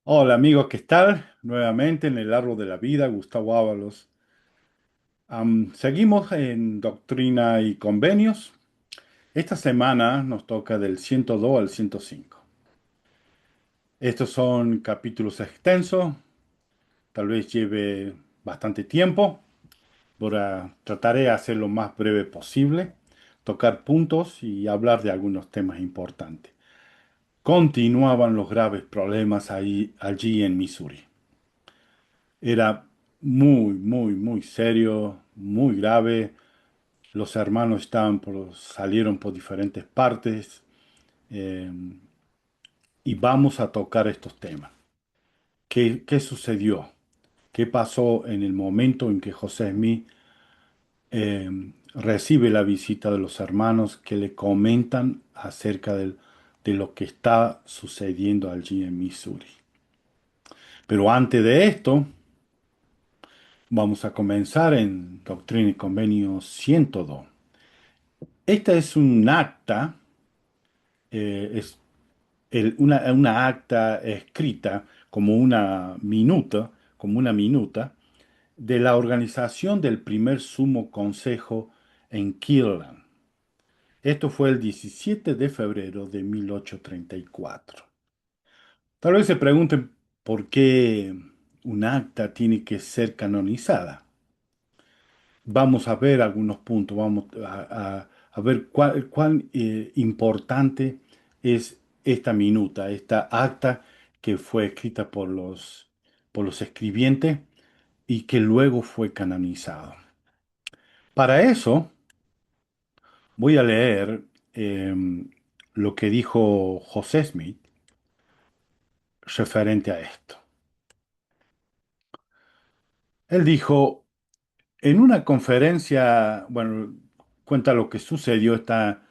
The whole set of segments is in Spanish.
Hola amigos, ¿qué tal? Nuevamente en el árbol de la vida, Gustavo Ábalos. Seguimos en Doctrina y Convenios. Esta semana nos toca del 102 al 105. Estos son capítulos extensos, tal vez lleve bastante tiempo. Trataré de hacer lo más breve posible, tocar puntos y hablar de algunos temas importantes. Continuaban los graves problemas allí en Missouri. Era muy serio, muy grave. Los hermanos salieron por diferentes partes eh, y vamos a tocar estos temas. ¿Qué sucedió? ¿Qué pasó en el momento en que José Smith eh, recibe la visita de los hermanos que le comentan acerca de lo que está sucediendo allí en Missouri? Pero antes de esto, vamos a comenzar en Doctrina y Convenio 102. Esta es un acta, es una acta escrita como una minuta de la organización del primer sumo consejo en Kirtland. Esto fue el 17 de febrero de 1834. Tal vez se pregunten por qué un acta tiene que ser canonizada. Vamos a ver algunos puntos, vamos a ver cuán importante es esta minuta, esta acta que fue escrita por los escribientes y que luego fue canonizado. Para eso voy a leer lo que dijo José Smith referente a esto. Él dijo, en una conferencia, bueno, cuenta lo que sucedió, está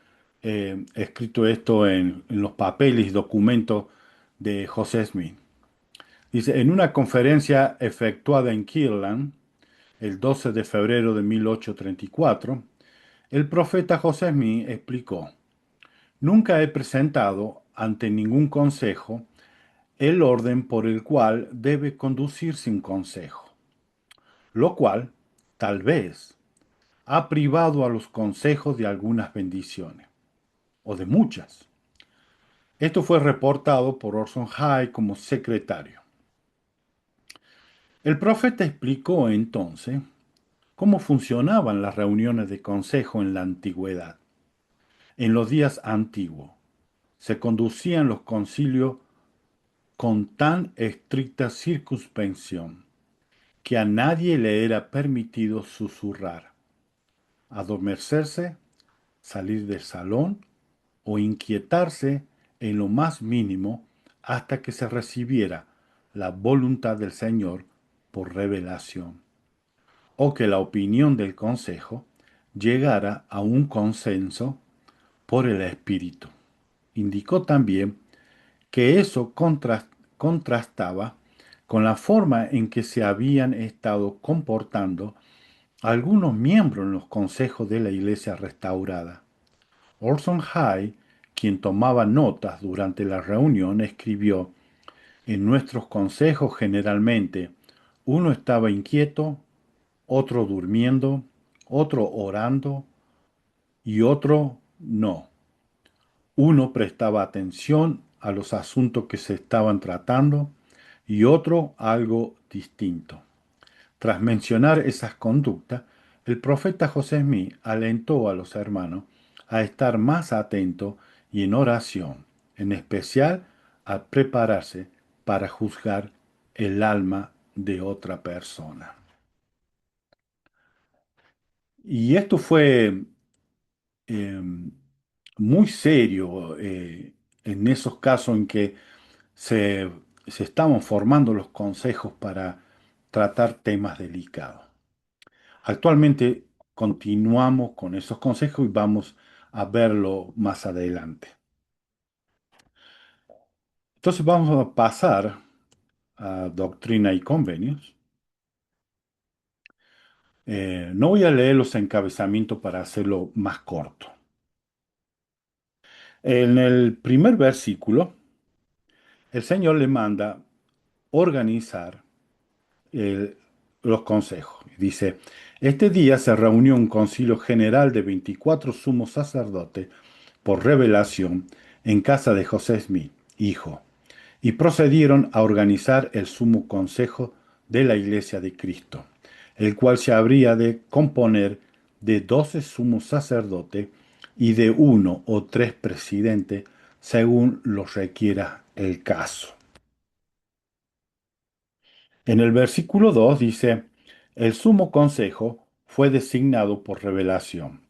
escrito esto en los papeles y documentos de José Smith. Dice, en una conferencia efectuada en Kirtland, el 12 de febrero de 1834, el profeta José Smith explicó, nunca he presentado ante ningún consejo el orden por el cual debe conducirse un consejo, lo cual, tal vez, ha privado a los consejos de algunas bendiciones, o de muchas. Esto fue reportado por Orson Hyde como secretario. El profeta explicó entonces cómo funcionaban las reuniones de consejo en la antigüedad. En los días antiguos se conducían los concilios con tan estricta circunspección que a nadie le era permitido susurrar, adormecerse, salir del salón o inquietarse en lo más mínimo hasta que se recibiera la voluntad del Señor por revelación, o que la opinión del Consejo llegara a un consenso por el Espíritu. Indicó también que eso contrastaba con la forma en que se habían estado comportando algunos miembros en los consejos de la Iglesia restaurada. Orson Hyde, quien tomaba notas durante la reunión, escribió, en nuestros consejos generalmente uno estaba inquieto, otro durmiendo, otro orando y otro no. Uno prestaba atención a los asuntos que se estaban tratando y otro algo distinto. Tras mencionar esas conductas, el profeta José Smith alentó a los hermanos a estar más atentos y en oración, en especial a prepararse para juzgar el alma de otra persona. Y esto fue eh, muy serio en esos casos en que se, se estaban formando los consejos para tratar temas delicados. Actualmente continuamos con esos consejos y vamos a verlo más adelante. Entonces vamos a pasar a doctrina y convenios. No voy a leer los encabezamientos para hacerlo más corto. En el primer versículo, el Señor le manda organizar eh, los consejos. Dice, este día se reunió un concilio general de 24 sumos sacerdotes por revelación en casa de José Smith, hijo, y procedieron a organizar el sumo consejo de la Iglesia de Cristo, el cual se habría de componer de 12 sumos sacerdotes y de uno o tres presidentes, según lo requiera el caso. En el versículo 2 dice, el sumo consejo fue designado por revelación,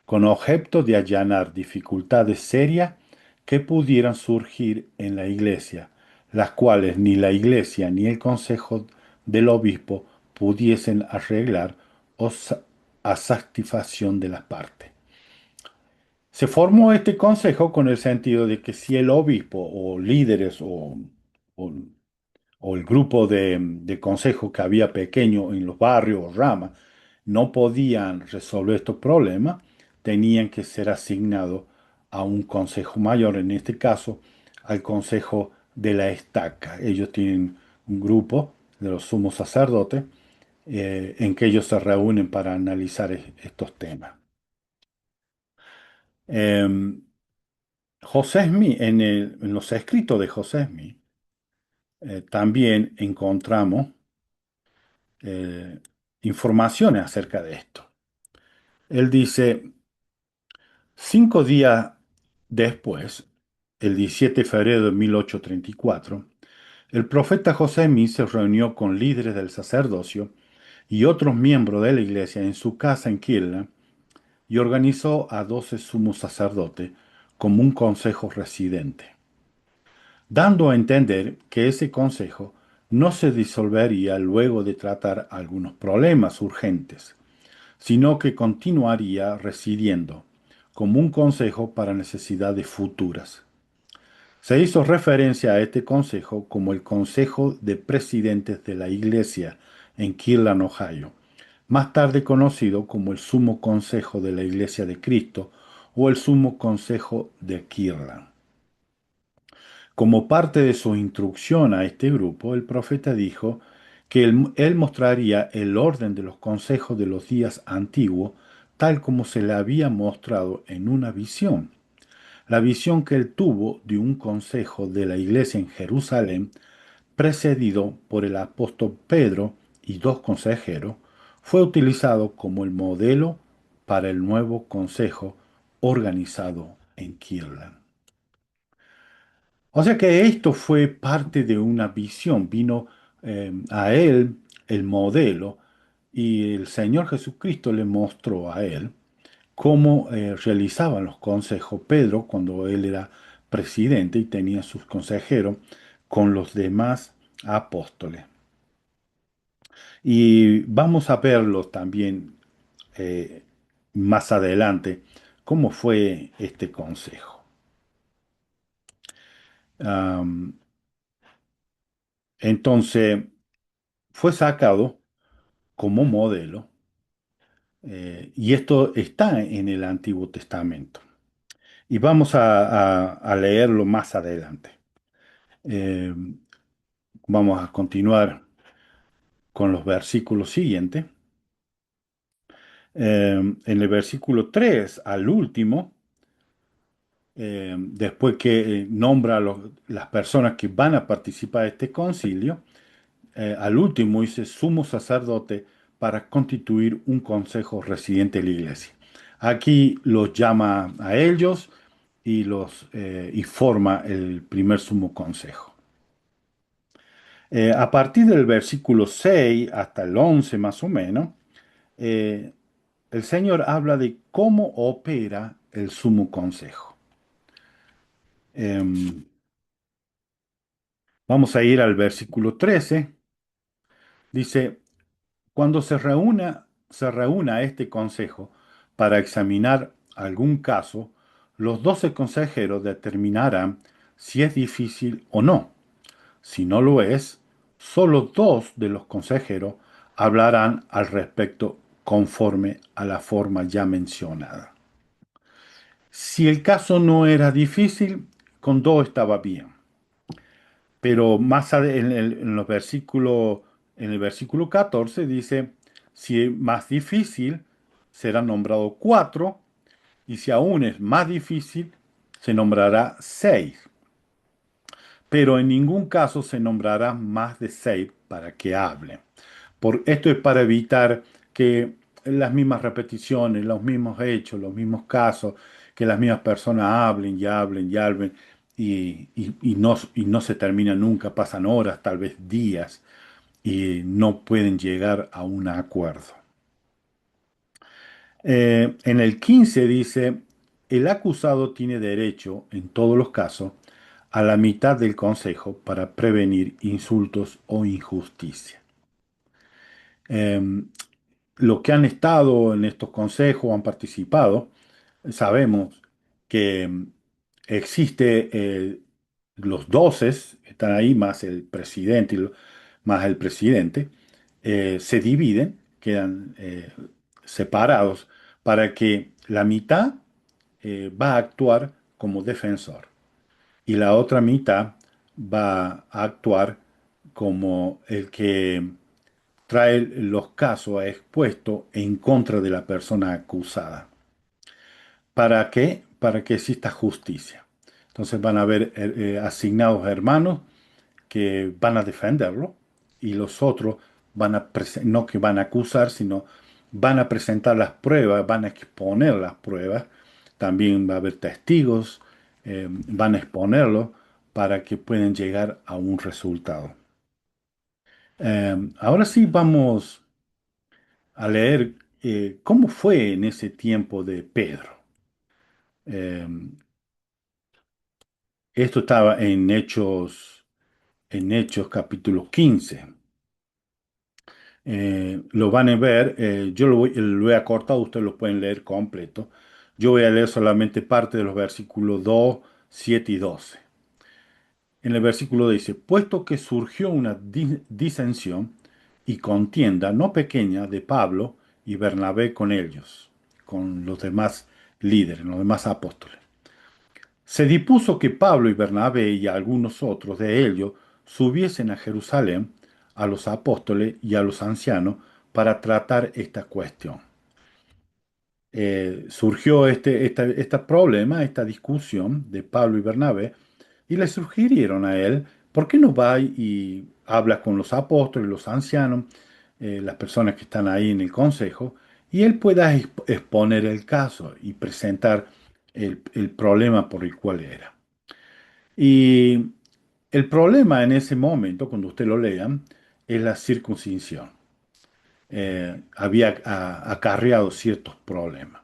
con objeto de allanar dificultades serias que pudieran surgir en la iglesia, las cuales ni la iglesia ni el consejo del obispo pudiesen arreglar o a satisfacción de las partes. Se formó este consejo con el sentido de que si el obispo o líderes o o el grupo de consejo que había pequeño en los barrios o ramas no podían resolver estos problemas, tenían que ser asignados a un consejo mayor, en este caso al consejo de la estaca. Ellos tienen un grupo de los sumos sacerdotes en que ellos se reúnen para analizar estos temas. Em, José Smith, en los escritos de José Smith, también encontramos eh, informaciones acerca de esto. Él dice, 5 días después, el 17 de febrero de 1834, el profeta José Smith se reunió con líderes del sacerdocio y otros miembros de la iglesia en su casa en Kirtland y organizó a 12 sumos sacerdotes como un consejo residente, dando a entender que ese consejo no se disolvería luego de tratar algunos problemas urgentes, sino que continuaría residiendo como un consejo para necesidades futuras. Se hizo referencia a este consejo como el Consejo de Presidentes de la Iglesia en Kirtland, Ohio, más tarde conocido como el Sumo Consejo de la Iglesia de Cristo o el Sumo Consejo de Kirtland. Como parte de su instrucción a este grupo, el profeta dijo que él mostraría el orden de los consejos de los días antiguos, tal como se le había mostrado en una visión. La visión que él tuvo de un consejo de la iglesia en Jerusalén, precedido por el apóstol Pedro y dos consejeros, fue utilizado como el modelo para el nuevo consejo organizado en Kirtland. O sea que esto fue parte de una visión, vino a él el modelo y el Señor Jesucristo le mostró a él cómo realizaban los consejos Pedro cuando él era presidente y tenía sus consejeros con los demás apóstoles. Y vamos a verlo también eh, más adelante, cómo fue este consejo. Am, entonces, fue sacado como modelo, y esto está en el Antiguo Testamento. Y vamos a leerlo más adelante. Eh, Vamos a continuar con los versículos siguientes. En el versículo 3 al último, después que nombra a las personas que van a participar de este concilio, al último dice sumo sacerdote para constituir un consejo residente de la iglesia. Aquí los llama a ellos y forma el primer sumo consejo. A partir del versículo 6 hasta el 11 más o menos, eh, el Señor habla de cómo opera el sumo consejo. Em, Vamos a ir al versículo 13. Dice, cuando se reúna este consejo para examinar algún caso, los 12 consejeros determinarán si es difícil o no. Si no lo es, solo dos de los consejeros hablarán al respecto conforme a la forma ya mencionada. Si el caso no era difícil, con dos estaba bien. Pero en los versículos, en el versículo 14 dice, si es más difícil, será nombrado cuatro, y si aún es más difícil, se nombrará seis. Pero en ningún caso se nombrará más de seis para que hablen. Esto es para evitar que las mismas repeticiones, los mismos hechos, los mismos casos, que las mismas personas hablen y hablen y hablen y no se termina nunca, pasan horas, tal vez días, y no pueden llegar a un acuerdo. En el 15 dice, el acusado tiene derecho, en todos los casos, a la mitad del consejo para prevenir insultos o injusticia. Em, los que han estado en estos consejos, han participado, sabemos que existe los doces, están ahí, más el presidente, más el presidente, se dividen, quedan separados para que la mitad va a actuar como defensor y la otra mitad va a actuar como el que trae los casos a expuesto en contra de la persona acusada. ¿Para qué? Para que exista justicia. Entonces van a haber asignados hermanos que van a defenderlo y los otros no que van a acusar, sino van a presentar las pruebas, van a exponer las pruebas. También va a haber testigos, van a exponerlo para que puedan llegar a un resultado. Ahora sí vamos a leer cómo fue en ese tiempo de Pedro. Eh, Esto estaba en Hechos capítulo 15. Lo van a ver, yo lo he acortado, ustedes lo pueden leer completo. Yo voy a leer solamente parte de los versículos 2, 7 y 12. En el versículo dice, puesto que surgió una disensión y contienda no pequeña de Pablo y Bernabé con ellos, con los demás líderes, los demás apóstoles. Se dispuso que Pablo y Bernabé y algunos otros de ellos subiesen a Jerusalén a los apóstoles y a los ancianos para tratar esta cuestión. Surgió este problema, esta discusión de Pablo y Bernabé, y le sugirieron a él, ¿por qué no va y habla con los apóstoles, los ancianos, las personas que están ahí en el consejo, y él pueda exponer el caso y presentar el problema por el cual era? Y el problema en ese momento, cuando usted lo lean, es la circuncisión. Había acarreado ciertos problemas.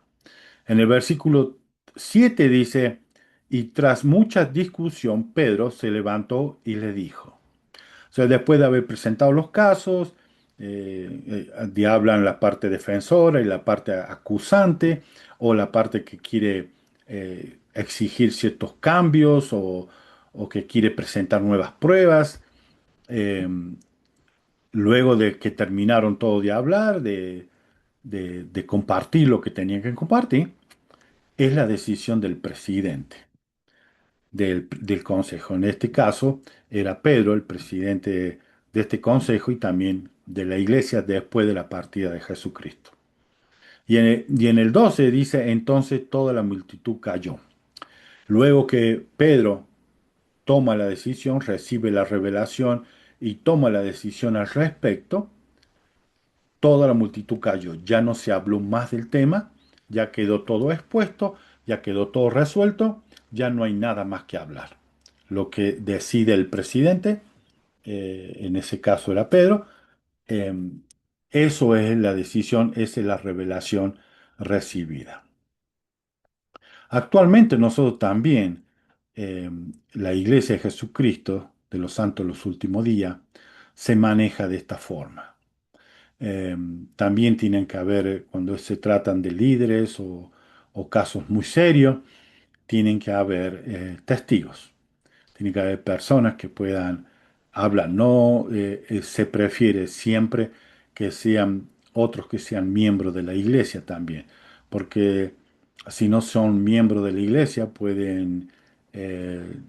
En el versículo 7 dice, y tras mucha discusión, Pedro se levantó y le dijo. O sea, después de haber presentado los casos, hablan la parte defensora y la parte acusante, o la parte que quiere exigir ciertos cambios o que quiere presentar nuevas pruebas. Eh, Luego de que terminaron todo de hablar, de compartir lo que tenían que compartir, es la decisión del presidente del consejo. En este caso era Pedro, el presidente de este consejo y también de la iglesia después de la partida de Jesucristo. Y en el 12 dice, entonces toda la multitud cayó. Luego que Pedro toma la decisión, recibe la revelación y toma la decisión al respecto, toda la multitud cayó. Ya no se habló más del tema, ya quedó todo expuesto, ya quedó todo resuelto, ya no hay nada más que hablar. Lo que decide el presidente, en ese caso era Pedro, eh, eso es la decisión, esa es la revelación recibida. Actualmente nosotros también, eh, la Iglesia de Jesucristo de los Santos de los Últimos Días, se maneja de esta forma. Eh, También tienen que haber, cuando se tratan de líderes o casos muy serios, tienen que haber testigos, tiene que haber personas que puedan hablar. No se prefiere siempre que sean otros que sean miembros de la iglesia también, porque si no son miembros de la iglesia pueden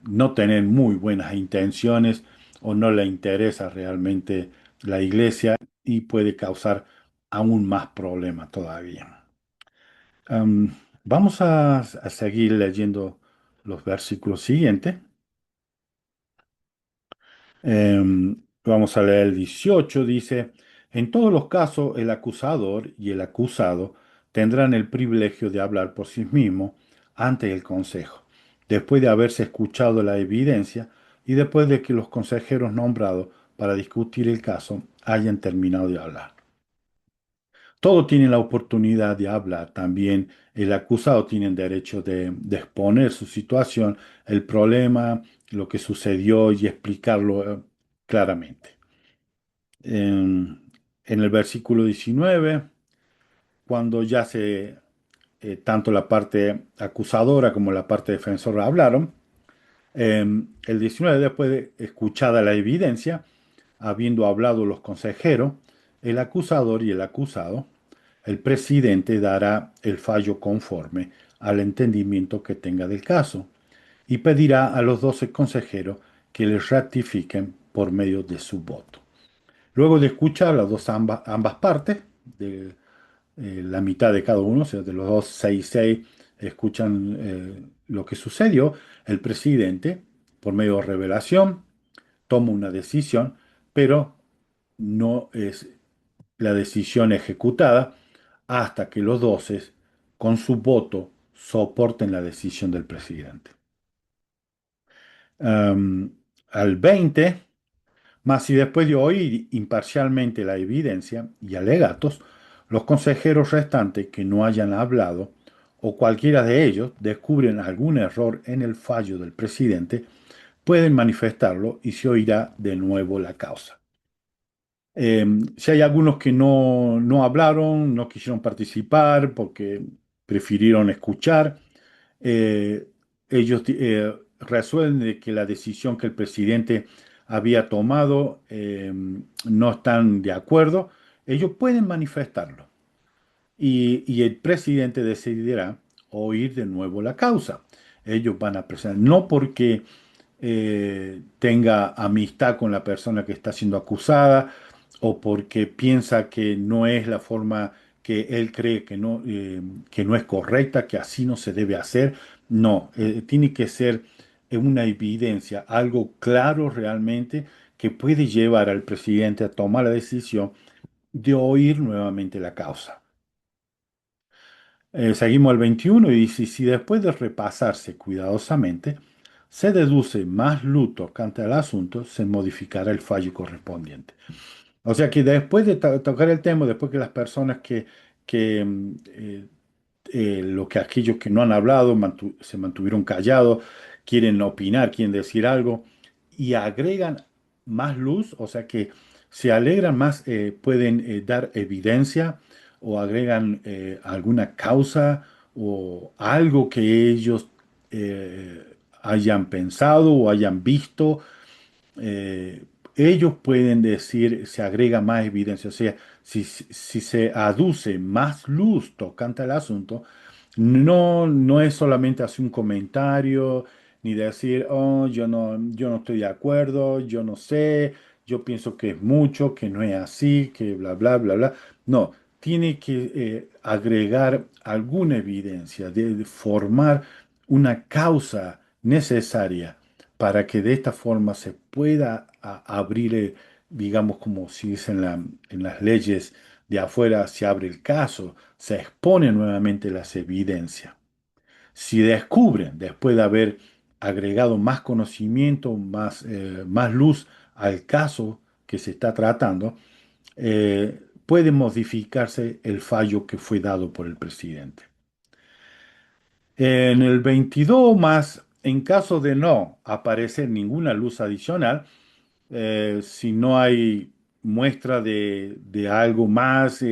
no tener muy buenas intenciones o no le interesa realmente la iglesia y puede causar aún más problemas todavía. Am, Vamos a seguir leyendo los versículos siguientes. Vamos a leer el 18, dice, en todos los casos el acusador y el acusado tendrán el privilegio de hablar por sí mismos ante el consejo, después de haberse escuchado la evidencia y después de que los consejeros nombrados para discutir el caso hayan terminado de hablar. Todos tienen la oportunidad de hablar. También el acusado tiene derecho de exponer su situación, el problema, lo que sucedió y explicarlo claramente. En el versículo 19, cuando ya tanto la parte acusadora como la parte defensora hablaron, el 19, después de escuchada la evidencia, habiendo hablado los consejeros, el acusador y el acusado, el presidente dará el fallo conforme al entendimiento que tenga del caso y pedirá a los 12 consejeros que les ratifiquen por medio de su voto. Luego de escuchar ambas partes, de la mitad de cada uno, o sea, de los dos, seis, escuchan lo que sucedió, el presidente, por medio de revelación, toma una decisión, pero no es la decisión ejecutada hasta que los 12, con su voto, soporten la decisión del presidente. Am, Al 20, mas si después de oír imparcialmente la evidencia y alegatos, los consejeros restantes que no hayan hablado o cualquiera de ellos descubren algún error en el fallo del presidente, pueden manifestarlo y se oirá de nuevo la causa. Si hay algunos que no hablaron, no quisieron participar porque prefirieron escuchar, eh, ellos resuelven de que la decisión que el presidente había tomado no están de acuerdo, ellos pueden manifestarlo y el presidente decidirá oír de nuevo la causa. Ellos van a presentar, no porque tenga amistad con la persona que está siendo acusada o porque piensa que no es la forma que él cree que no es correcta, que así no se debe hacer. No, tiene que ser una evidencia, algo claro realmente que puede llevar al presidente a tomar la decisión de oír nuevamente la causa. Seguimos al 21 y dice, si después de repasarse cuidadosamente se deduce más luto tocante al asunto, se modificará el fallo correspondiente. O sea que después de tocar el tema, después que las personas lo que aquellos que no han hablado se mantuvieron callados, quieren opinar, quieren decir algo y agregan más luz, o sea que se alegran más, pueden dar evidencia o agregan alguna causa o algo que ellos hayan pensado o hayan visto, eh, ellos pueden decir, se agrega más evidencia, o sea, si se aduce más luz tocante al asunto, no es solamente hacer un comentario, ni decir, oh, yo no estoy de acuerdo, yo no sé, yo pienso que es mucho, que no es así, que bla, bla, bla, bla. No, tiene que agregar alguna evidencia, de formar una causa necesaria para que de esta forma se pueda abrir, digamos, como se dice en las leyes de afuera, se abre el caso, se expone nuevamente las evidencias. Si descubren, después de haber agregado más conocimiento, más luz al caso que se está tratando, puede modificarse el fallo que fue dado por el presidente. En el 22 más, en caso de no aparecer ninguna luz adicional, si no hay muestra de algo más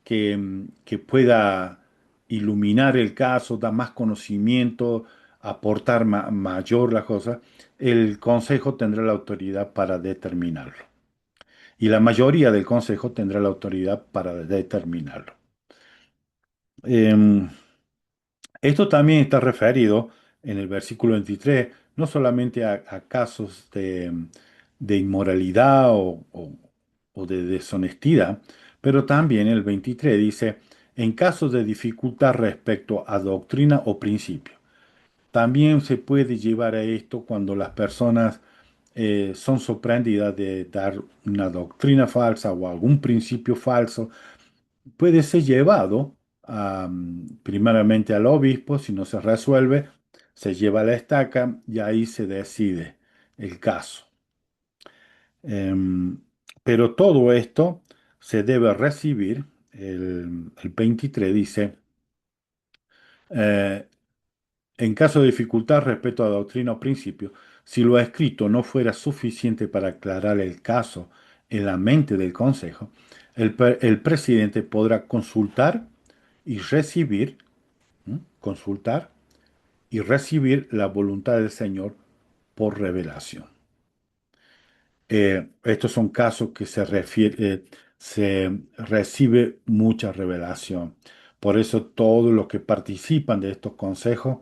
que pueda iluminar el caso, dar más conocimiento, aportar mayor la cosa, el consejo tendrá la autoridad para determinarlo. Y la mayoría del consejo tendrá la autoridad para determinarlo. Em, Esto también está referido en el versículo 23, no solamente a casos de inmoralidad o de deshonestidad, pero también el 23 dice, en caso de dificultad respecto a doctrina o principio. También se puede llevar a esto cuando las personas son sorprendidas de dar una doctrina falsa o algún principio falso. Puede ser llevado primeramente al obispo, si no se resuelve, se lleva a la estaca y ahí se decide el caso. Em, pero todo esto se debe recibir, el 23 dice, eh, en caso de dificultad respecto a doctrina o principio, si lo escrito no fuera suficiente para aclarar el caso en la mente del consejo, el presidente podrá y recibir, consultar y recibir la voluntad del Señor por revelación. Estos son casos que se recibe mucha revelación. Por eso todos los que participan de estos consejos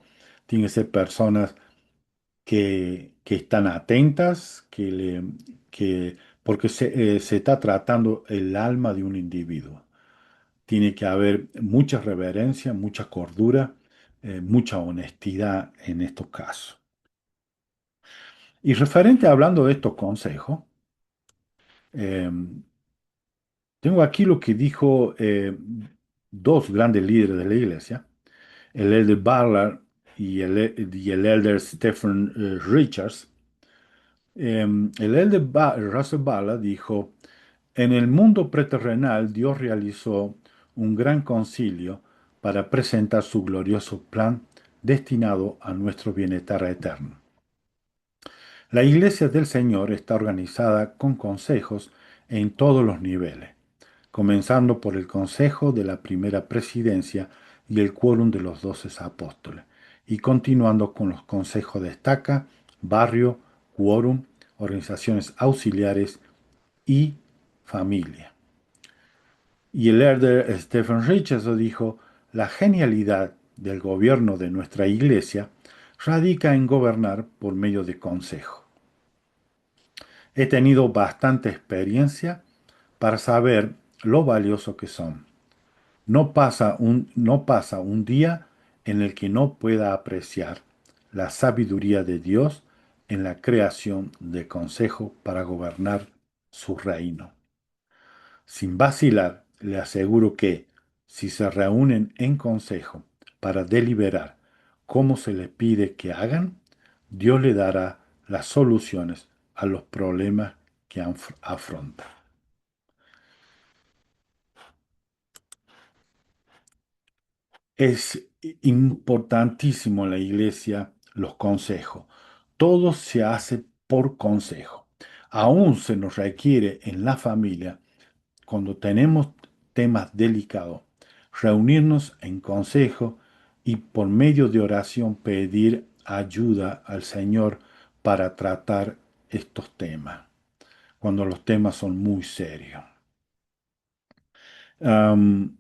tienen que ser personas que están atentas, porque se está tratando el alma de un individuo. Tiene que haber mucha reverencia, mucha cordura, mucha honestidad en estos casos. Y referente hablando de estos consejos, eh, tengo aquí lo que dijo dos grandes líderes de la iglesia, el elder Ballard y el elder Stephen Richards. El elder Russell Ballard dijo, en el mundo preterrenal Dios realizó un gran concilio para presentar su glorioso plan destinado a nuestro bienestar eterno. La Iglesia del Señor está organizada con consejos en todos los niveles, comenzando por el consejo de la primera presidencia y el quórum de los 12 apóstoles, y continuando con los consejos de estaca, barrio, quórum, organizaciones auxiliares y familia. Y el elder Stephen Richardson dijo, la genialidad del gobierno de nuestra iglesia radica en gobernar por medio de consejo. He tenido bastante experiencia para saber lo valioso que son. No pasa un día en el que no pueda apreciar la sabiduría de Dios en la creación de consejo para gobernar su reino. Sin vacilar, le aseguro que, si se reúnen en consejo para deliberar cómo se les pide que hagan, Dios le dará las soluciones a los problemas que afronta. Es importantísimo en la iglesia los consejos. Todo se hace por consejo. Aún se nos requiere en la familia, cuando tenemos temas delicados, reunirnos en consejo y por medio de oración pedir ayuda al Señor para tratar estos temas, cuando los temas son muy serios. Am,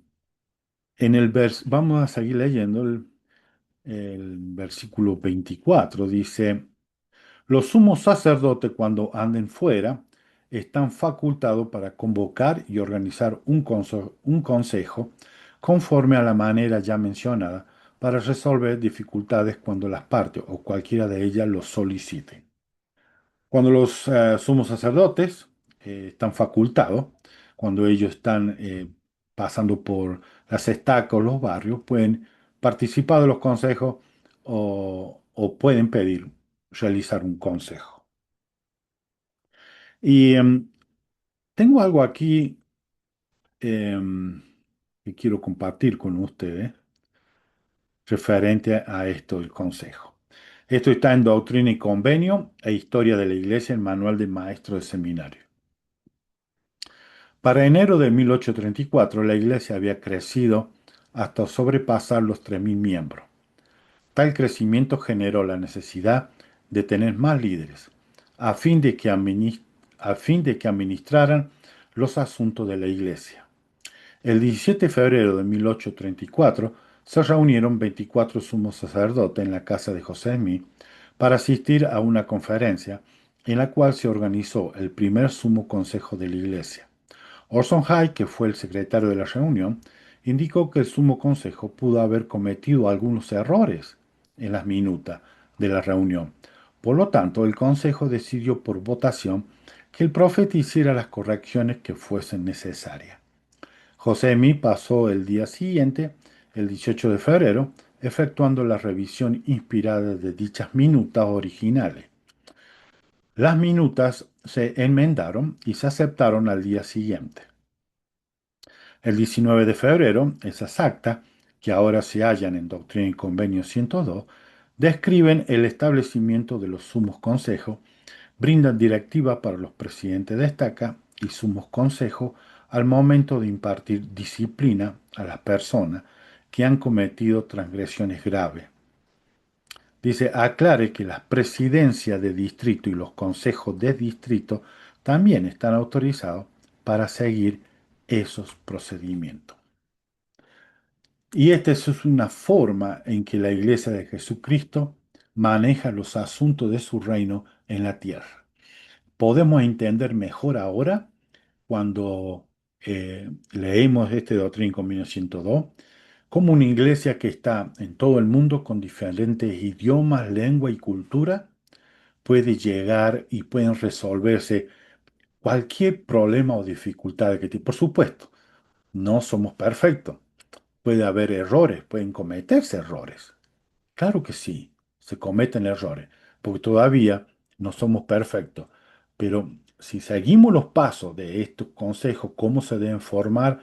Vamos a seguir leyendo el versículo 24. Dice, los sumos sacerdotes cuando anden fuera están facultados para convocar y organizar un consejo conforme a la manera ya mencionada para resolver dificultades cuando las partes o cualquiera de ellas lo soliciten. Cuando los sumos sacerdotes están facultados, cuando ellos están pasando por las estacas o los barrios, pueden participar de los consejos o pueden pedir realizar un consejo. Y tengo algo aquí em, que quiero compartir con ustedes referente a esto del consejo. Esto está en Doctrina y Convenio e Historia de la Iglesia, el Manual de Maestro de Seminario. Para enero de 1834, la iglesia había crecido hasta sobrepasar los 3.000 miembros. Tal crecimiento generó la necesidad de tener más líderes, a fin de que administraran los asuntos de la iglesia. El 17 de febrero de 1834 se reunieron 24 sumos sacerdotes en la casa de José Smith para asistir a una conferencia en la cual se organizó el primer sumo consejo de la Iglesia. Orson Hyde, que fue el secretario de la reunión, indicó que el sumo consejo pudo haber cometido algunos errores en las minutas de la reunión. Por lo tanto, el consejo decidió por votación que el profeta hiciera las correcciones que fuesen necesarias. José Mí pasó el día siguiente, el 18 de febrero, efectuando la revisión inspirada de dichas minutas originales. Las minutas se enmendaron y se aceptaron al día siguiente. El 19 de febrero, esas actas, que ahora se hallan en Doctrina y Convenio 102, describen el establecimiento de los sumos consejos, brindan directiva para los presidentes de estaca y sumos consejos al momento de impartir disciplina a las personas que han cometido transgresiones graves. Dice, aclare que las presidencias de distrito y los consejos de distrito también están autorizados para seguir esos procedimientos. Y esta es una forma en que la Iglesia de Jesucristo maneja los asuntos de su reino en la tierra. Podemos entender mejor ahora cuando leemos este Doctrina y Convenio 102, como una iglesia que está en todo el mundo con diferentes idiomas, lengua y cultura puede llegar y pueden resolverse cualquier problema o dificultad que tiene. Por supuesto, no somos perfectos. Puede haber errores, pueden cometerse errores. Claro que sí, se cometen errores, porque todavía no somos perfectos. Pero si seguimos los pasos de estos consejos, cómo se deben formar,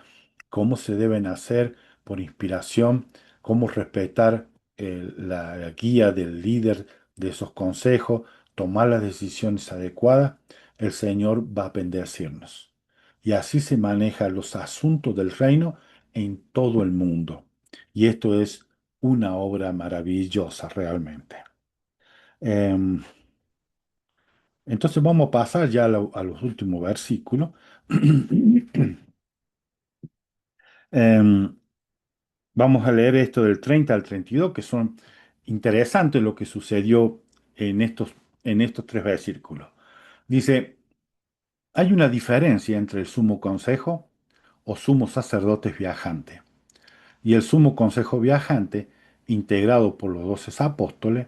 cómo se deben hacer por inspiración, cómo respetar la guía del líder de esos consejos, tomar las decisiones adecuadas, el Señor va a bendecirnos. Y así se manejan los asuntos del reino en todo el mundo. Y esto es una obra maravillosa realmente. Em, entonces vamos a pasar ya a los últimos versículos. Em, Vamos a leer esto del 30 al 32, que son interesantes lo que sucedió en estos tres versículos. Dice, hay una diferencia entre el sumo consejo o sumo sacerdotes viajantes y el sumo consejo viajante integrado por los 12 apóstoles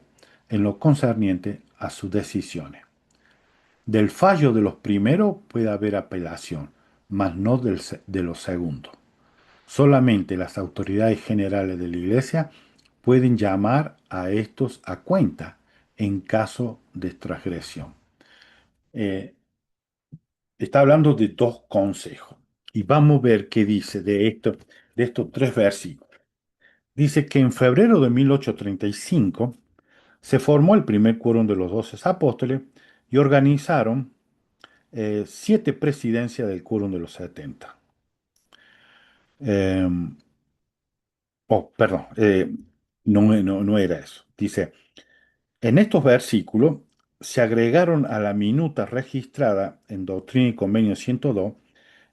en lo concerniente a sus decisiones. Del fallo de los primeros puede haber apelación, mas no de los segundos. Solamente las autoridades generales de la Iglesia pueden llamar a estos a cuenta en caso de transgresión. Eh, Está hablando de dos consejos. Y vamos a ver qué dice de estos tres versículos. Dice que en febrero de 1835 se formó el primer quórum de los 12 apóstoles y organizaron 7 presidencias del quórum de los 70. Eh, perdón, no era eso. Dice, en estos versículos se agregaron a la minuta registrada en Doctrina y Convenio 102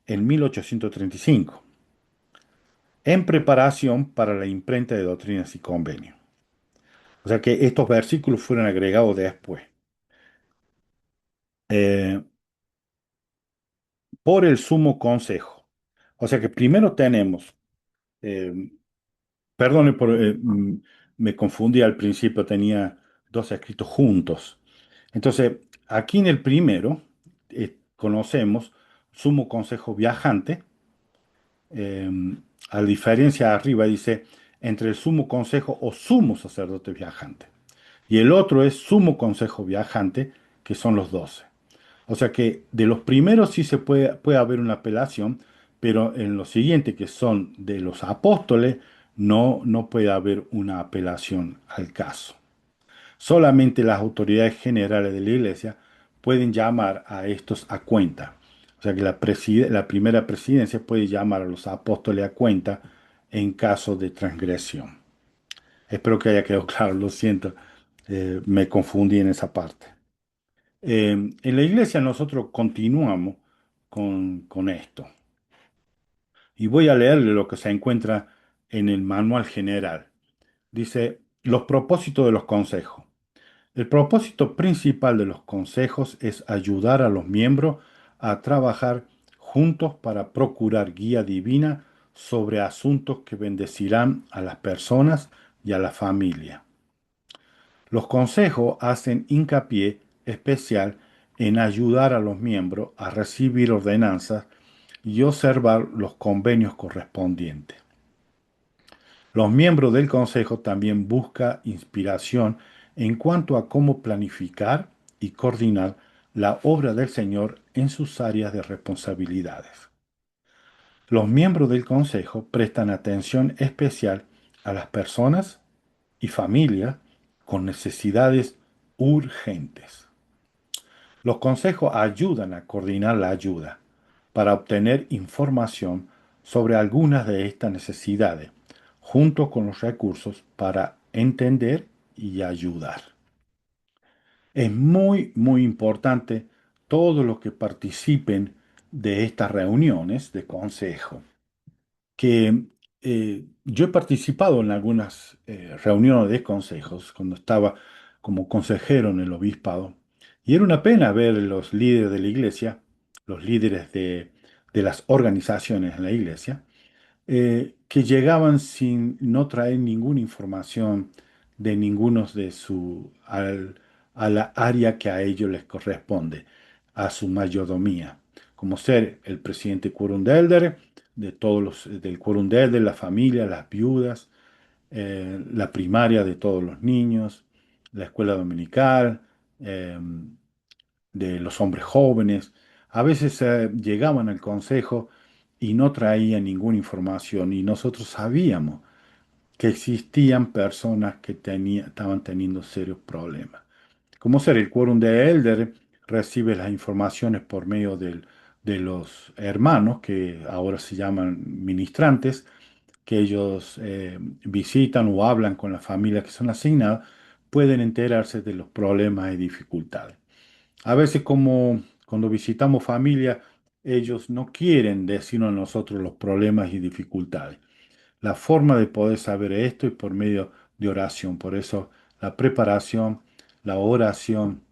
en 1835, en preparación para la imprenta de Doctrinas y Convenios. O sea que estos versículos fueron agregados después. Eh, por el sumo consejo. O sea que primero tenemos, eh, perdone, me confundí al principio, tenía dos escritos juntos. Entonces, aquí en el primero conocemos sumo consejo viajante. eh, a diferencia arriba dice entre el sumo consejo o sumo sacerdote viajante. Y el otro es sumo consejo viajante, que son los 12. O sea que de los primeros sí puede haber una apelación, pero en los siguientes, que son de los apóstoles, no puede haber una apelación al caso. Solamente las autoridades generales de la Iglesia pueden llamar a estos a cuenta. O sea que la primera presidencia puede llamar a los apóstoles a cuenta en caso de transgresión. Espero que haya quedado claro, lo siento, me confundí en esa parte. En la iglesia nosotros continuamos con esto. Y voy a leerle lo que se encuentra en el manual general. Dice, los propósitos de los consejos. El propósito principal de los consejos es ayudar a los miembros a trabajar juntos para procurar guía divina sobre asuntos que bendecirán a las personas y a la familia. Los consejos hacen hincapié especial en ayudar a los miembros a recibir ordenanzas y observar los convenios correspondientes. Los miembros del consejo también buscan inspiración en cuanto a cómo planificar y coordinar la obra del Señor en sus áreas de responsabilidades. Los miembros del consejo prestan atención especial a las personas y familias con necesidades urgentes. Los consejos ayudan a coordinar la ayuda para obtener información sobre algunas de estas necesidades, junto con los recursos para entender y ayudar. Es muy importante todos los que participen de estas reuniones de consejo, que yo he participado en algunas reuniones de consejos cuando estaba como consejero en el obispado, y era una pena ver los líderes de la iglesia, los líderes de las organizaciones en la iglesia, que llegaban sin no traer ninguna información de ninguno de a la área que a ellos les corresponde, a su mayordomía, como ser el presidente Quórum de Elder, de todos los del Quórum de Elder, la familia, las viudas, la primaria de todos los niños, la escuela dominical, de los hombres jóvenes. A veces llegaban al consejo y no traían ninguna información y nosotros sabíamos que existían personas que estaban teniendo serios problemas. Como ser el quórum de Elder recibe las informaciones por medio de los hermanos, que ahora se llaman ministrantes, que ellos visitan o hablan con las familias que son asignadas, pueden enterarse de los problemas y dificultades. A veces como cuando visitamos familia, ellos no quieren decirnos a nosotros los problemas y dificultades. La forma de poder saber esto es por medio de oración. Por eso la preparación, la oración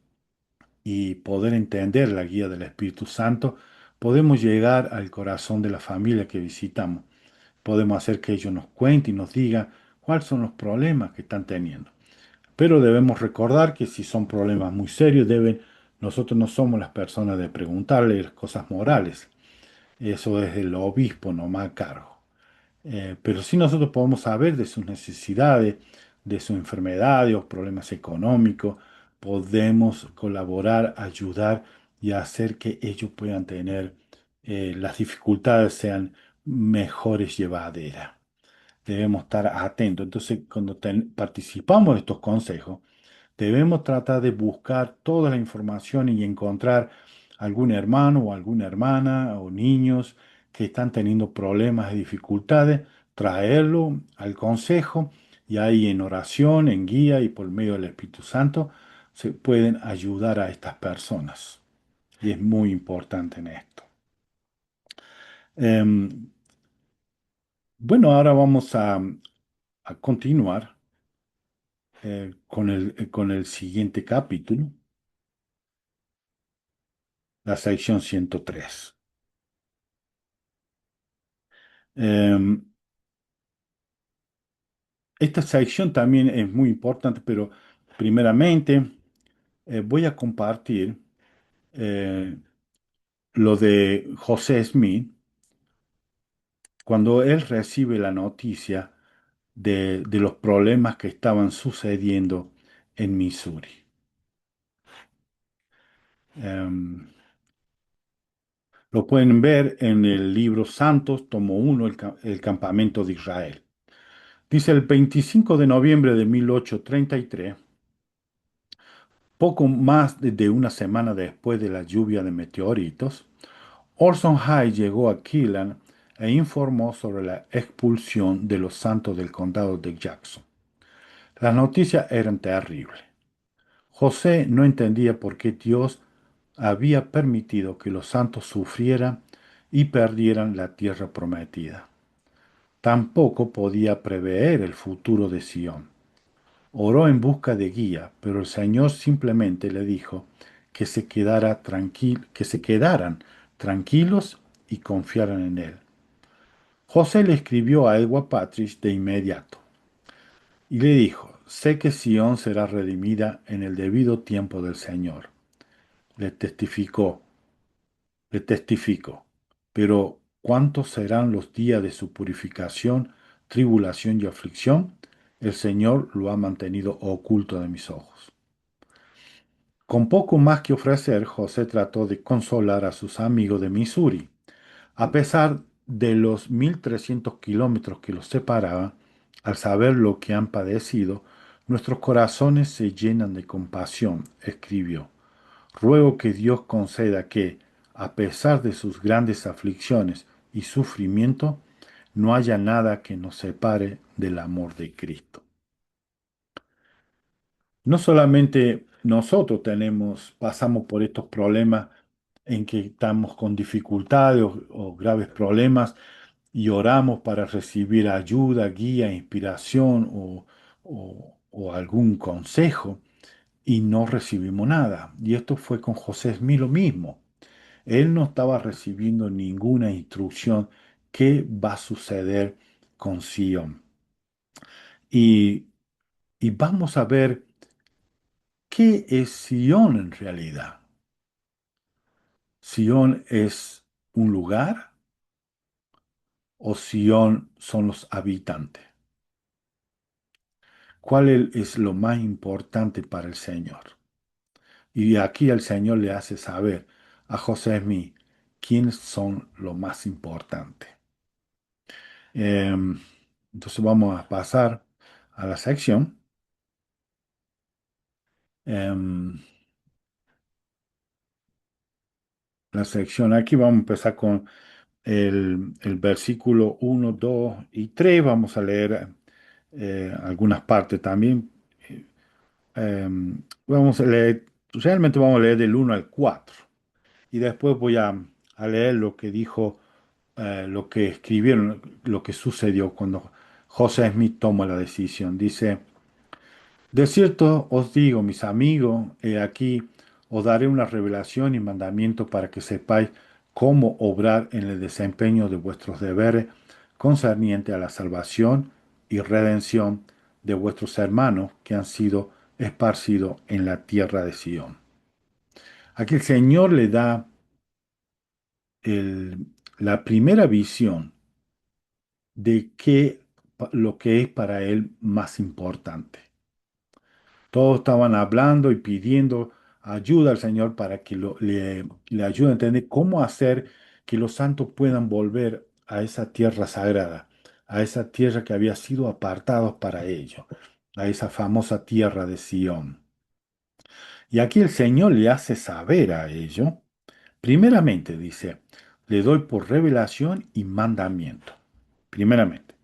y poder entender la guía del Espíritu Santo, podemos llegar al corazón de la familia que visitamos. Podemos hacer que ellos nos cuenten y nos digan cuáles son los problemas que están teniendo. Pero debemos recordar que si son problemas muy serios, nosotros no somos las personas de preguntarle las cosas morales. Eso es el obispo nomás a cargo. Pero sí nosotros podemos saber de sus necesidades, de sus enfermedades o problemas económicos. Podemos colaborar, ayudar y hacer que ellos puedan tener las dificultades sean mejores llevaderas. Debemos estar atentos. Entonces, cuando participamos de estos consejos, debemos tratar de buscar toda la información y encontrar algún hermano o alguna hermana o niños que están teniendo problemas y dificultades, traerlo al consejo y ahí en oración, en guía y por medio del Espíritu Santo se pueden ayudar a estas personas. Y es muy importante en esto. Em, bueno, ahora vamos a continuar con el siguiente capítulo, la sección 103. Em, Esta sección también es muy importante, pero primeramente voy a compartir eh, lo de José Smith cuando él recibe la noticia de los problemas que estaban sucediendo en Missouri. Em, lo pueden ver en el libro Santos, tomo 1, el campamento de Israel. Dice el 25 de noviembre de 1833. Poco más de una semana después de la lluvia de meteoritos, Orson Hyde llegó a Keelan e informó sobre la expulsión de los santos del condado de Jackson. Las noticias eran terribles. José no entendía por qué Dios había permitido que los santos sufrieran y perdieran la tierra prometida. Tampoco podía prever el futuro de Sion. Oró en busca de guía, pero el Señor simplemente le dijo que que se quedaran tranquilos y confiaran en él. José le escribió a Edward Patridge de inmediato y le dijo: sé que Sión será redimida en el debido tiempo del Señor. Le testificó, le testifico, pero ¿cuántos serán los días de su purificación, tribulación y aflicción? El Señor lo ha mantenido oculto de mis ojos. Con poco más que ofrecer, José trató de consolar a sus amigos de Missouri. A pesar de los 1.300 kilómetros que los separaban, al saber lo que han padecido, nuestros corazones se llenan de compasión, escribió. Ruego que Dios conceda que, a pesar de sus grandes aflicciones y sufrimiento, no haya nada que nos separe del amor de Cristo. No solamente nosotros pasamos por estos problemas en que estamos con dificultades o graves problemas y oramos para recibir ayuda, guía, inspiración o algún consejo y no recibimos nada. Y esto fue con José Smith lo mismo. Él no estaba recibiendo ninguna instrucción qué va a suceder con Sion. Y, y vamos a ver qué es Sion en realidad. ¿Sion es un lugar o Sion son los habitantes? ¿Cuál es lo más importante para el Señor? Y aquí el Señor le hace saber a José Smith quiénes son lo más importante. Em, entonces vamos a pasar a la sección. Em, la sección aquí vamos a empezar con el versículo 1, 2 y 3. Vamos a leer algunas partes también. Vamos a leer, realmente vamos a leer del 1 al 4. Y después voy a leer lo que dijo, lo que escribieron, lo que sucedió cuando José Smith tomó la decisión. Dice: de cierto os digo, mis amigos, he aquí os daré una revelación y mandamiento para que sepáis cómo obrar en el desempeño de vuestros deberes concerniente a la salvación y redención de vuestros hermanos que han sido esparcidos en la tierra de Sión. Aquí el Señor le da la primera visión de lo que es para él más importante. Todos estaban hablando y pidiendo ayuda al Señor para que le ayude a entender cómo hacer que los santos puedan volver a esa tierra sagrada, a esa tierra que había sido apartados para ellos, a esa famosa tierra de Sión. Y aquí el Señor le hace saber a ellos, primeramente dice: le doy por revelación y mandamiento. Primeramente.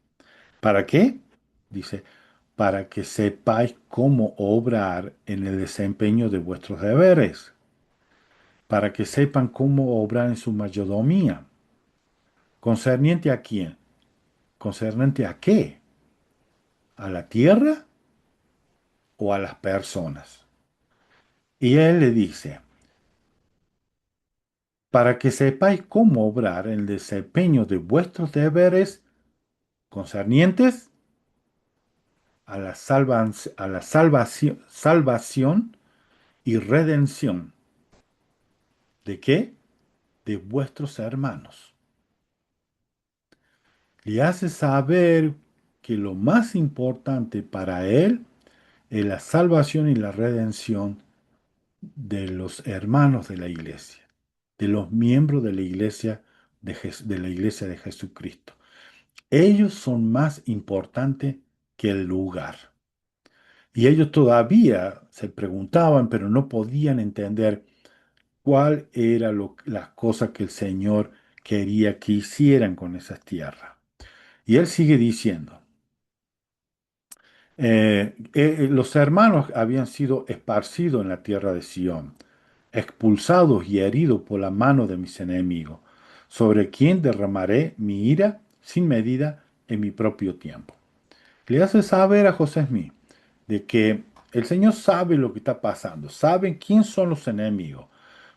¿Para qué? Dice: para que sepáis cómo obrar en el desempeño de vuestros deberes, para que sepan cómo obrar en su mayordomía. ¿Concerniente a quién? ¿Concerniente a qué? ¿A la tierra o a las personas? Y él le dice: para que sepáis cómo obrar en el desempeño de vuestros deberes concernientes a la salvación y redención. ¿De qué? De vuestros hermanos. Le hace saber que lo más importante para él es la salvación y la redención de los hermanos de la iglesia, de los miembros de la iglesia de la iglesia de Jesucristo. Ellos son más importantes que el lugar. Y ellos todavía se preguntaban, pero no podían entender cuál era las cosas que el Señor quería que hicieran con esas tierras. Y él sigue diciendo: los hermanos habían sido esparcidos en la tierra de Sión, expulsados y heridos por la mano de mis enemigos, sobre quien derramaré mi ira sin medida en mi propio tiempo. Le hace saber a José Smith: de que el Señor sabe lo que está pasando, sabe quién son los enemigos,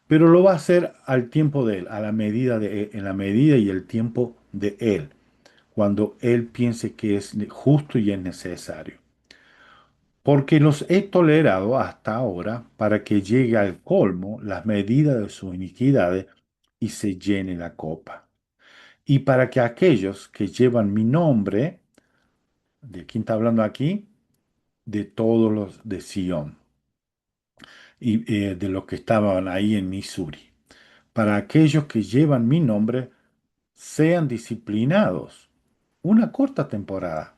pero lo va a hacer al tiempo de Él, a la medida de Él, en la medida y el tiempo de Él, cuando Él piense que es justo y es necesario. Porque los he tolerado hasta ahora para que llegue al colmo las medidas de sus iniquidades y se llene la copa. Y para que aquellos que llevan mi nombre, ¿de quién está hablando aquí? De todos los de Sion y de los que estaban ahí en Missouri. Para aquellos que llevan mi nombre, sean disciplinados una corta temporada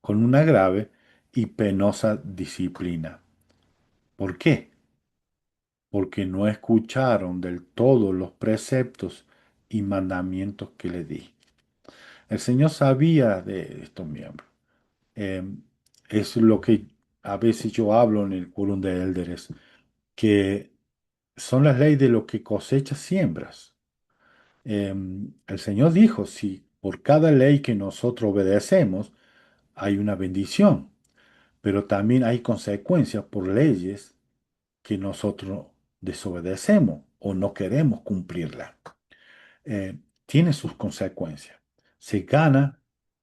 con una grave y penosa disciplina. ¿Por qué? Porque no escucharon del todo los preceptos y mandamientos que le di. El Señor sabía de estos miembros. Eh, es lo que a veces yo hablo en el quórum de élderes, que son las leyes de lo que cosechas siembras. El Señor dijo, si por cada ley que nosotros obedecemos hay una bendición, pero también hay consecuencias por leyes que nosotros desobedecemos o no queremos cumplirla. Tiene sus consecuencias. Se gana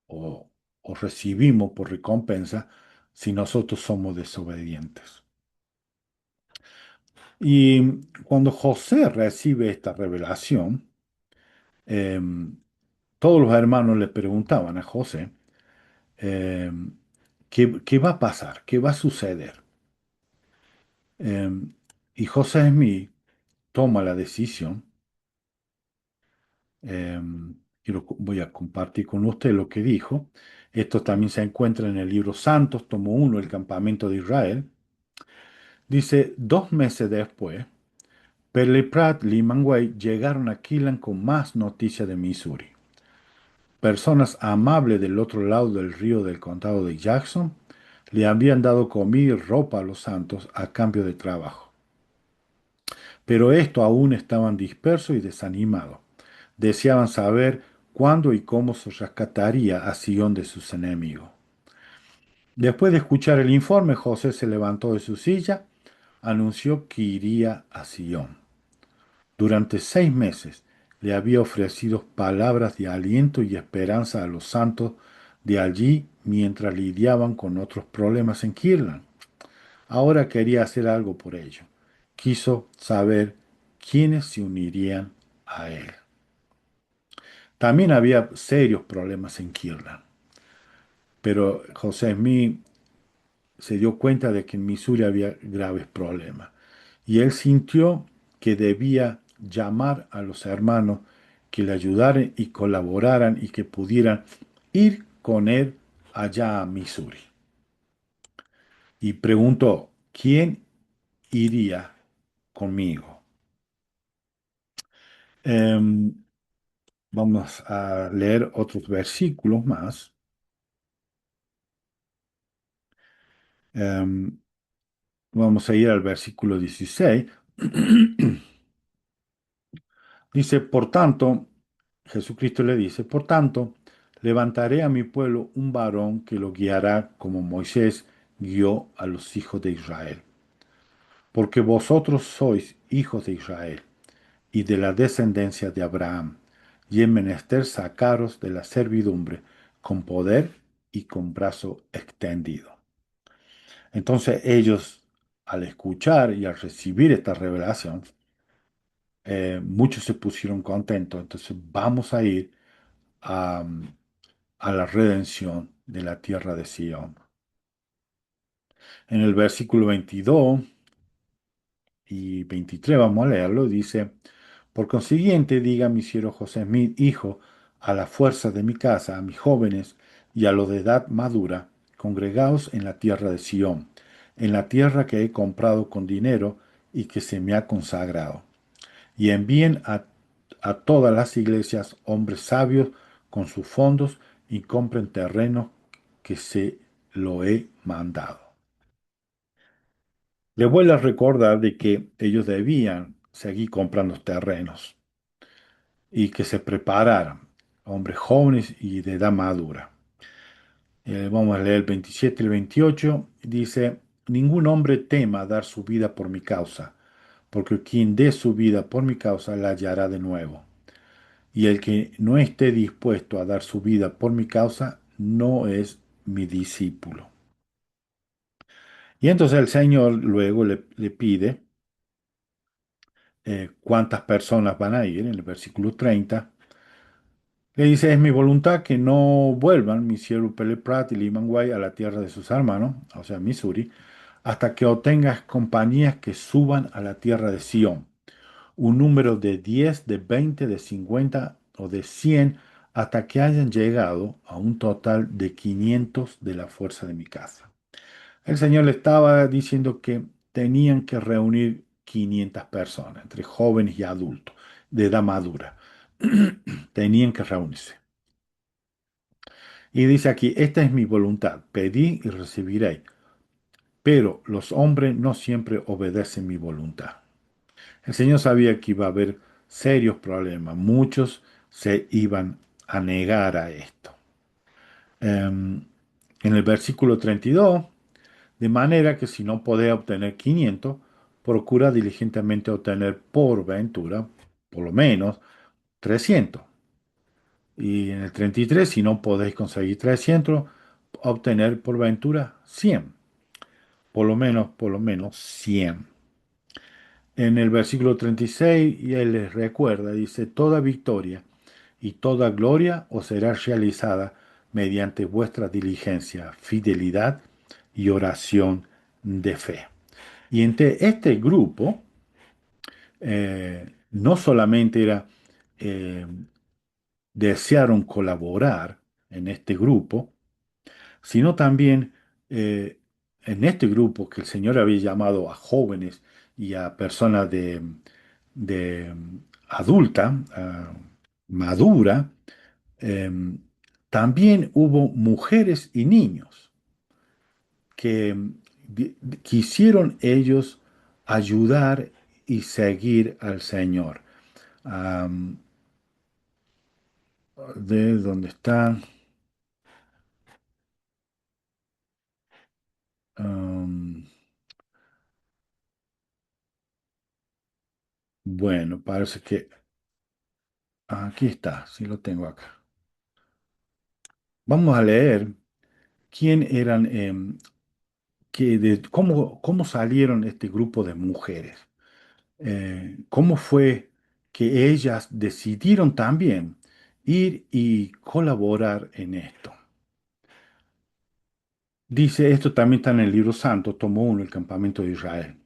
o, o recibimos por recompensa si nosotros somos desobedientes. Y cuando José recibe esta revelación, em, todos los hermanos le preguntaban a José, em, ¿qué va a pasar? ¿Qué va a suceder? Y José Smith toma la decisión. Voy a compartir con usted lo que dijo. Esto también se encuentra en el libro Santos, tomo uno, el campamento de Israel. Dice, 2 meses después, Perley Pratt y Manway llegaron a Killan con más noticias de Missouri. Personas amables del otro lado del río del condado de Jackson le habían dado comida y ropa a los santos a cambio de trabajo. Pero esto aún estaban dispersos y desanimados. Deseaban saber cuándo y cómo se rescataría a Sion de sus enemigos. Después de escuchar el informe, José se levantó de su silla, anunció que iría a Sion. Durante 6 meses le había ofrecido palabras de aliento y esperanza a los santos de allí mientras lidiaban con otros problemas en Kirlan. Ahora quería hacer algo por ello. Quiso saber quiénes se unirían a él. También había serios problemas en Kirlan, pero José Smith se dio cuenta de que en Missouri había graves problemas y él sintió que debía llamar a los hermanos que le ayudaran y colaboraran y que pudieran ir con él allá a Missouri. Y preguntó, ¿quién iría conmigo? Em, Vamos a leer otros versículos más. Em, Vamos a ir al versículo 16. Dice, por tanto, Jesucristo le dice, por tanto, levantaré a mi pueblo un varón que lo guiará como Moisés guió a los hijos de Israel. Porque vosotros sois hijos de Israel y de la descendencia de Abraham, y es menester sacaros de la servidumbre con poder y con brazo extendido. Entonces ellos, al escuchar y al recibir esta revelación, muchos se pusieron contentos. Entonces vamos a ir a, a la redención de la tierra de Sion. En el versículo 22 y 23 vamos a leerlo, dice, por consiguiente, diga mi siervo José Smith, hijo, a la fuerza de mi casa, a mis jóvenes y a los de edad madura, congregaos en la tierra de Sion, en la tierra que he comprado con dinero y que se me ha consagrado, y envíen a todas las iglesias hombres sabios con sus fondos y compren terreno que se lo he mandado. Les vuelvo a recordar de que ellos debían seguir comprando terrenos y que se prepararan, hombres jóvenes y de edad madura. Vamos a leer el 27 y el 28. Dice, ningún hombre tema dar su vida por mi causa, porque quien dé su vida por mi causa la hallará de nuevo. Y el que no esté dispuesto a dar su vida por mi causa, no es mi discípulo. Y entonces el Señor luego le pide cuántas personas van a ir, en el versículo 30. Le dice, es mi voluntad que no vuelvan mi siervo Pele Prat y Liman White a la tierra de sus hermanos, o sea, Missouri, hasta que obtengas compañías que suban a la tierra de Sión, un número de 10, de 20, de 50 o de 100, hasta que hayan llegado a un total de 500 de la fuerza de mi casa. El Señor le estaba diciendo que tenían que reunir 500 personas, entre jóvenes y adultos, de edad madura. Tenían que reunirse. Y dice aquí, esta es mi voluntad, pedí y recibiréis, pero los hombres no siempre obedecen mi voluntad. El Señor sabía que iba a haber serios problemas, muchos se iban a negar a esto. En el versículo 32, de manera que si no podés obtener 500, procura diligentemente obtener por ventura, por lo menos, 300. Y en el 33, si no podéis conseguir 300, obtener por ventura 100. Por lo menos 100. En el versículo 36, y él les recuerda, dice, toda victoria y toda gloria os será realizada mediante vuestra diligencia, fidelidad y oración de fe. Y entre este grupo, no solamente era, eh, desearon colaborar en este grupo, sino también eh, en este grupo que el Señor había llamado a jóvenes y a personas de adulta, madura, eh, también hubo mujeres y niños que quisieron ellos ayudar y seguir al Señor. Am, de donde está, am, bueno, parece que aquí está, sí lo tengo acá. Vamos a leer quién eran, cómo salieron este grupo de mujeres. Cómo fue que ellas decidieron también ir y colaborar en esto. Dice, esto también está en el libro santo, tomo 1, el campamento de Israel.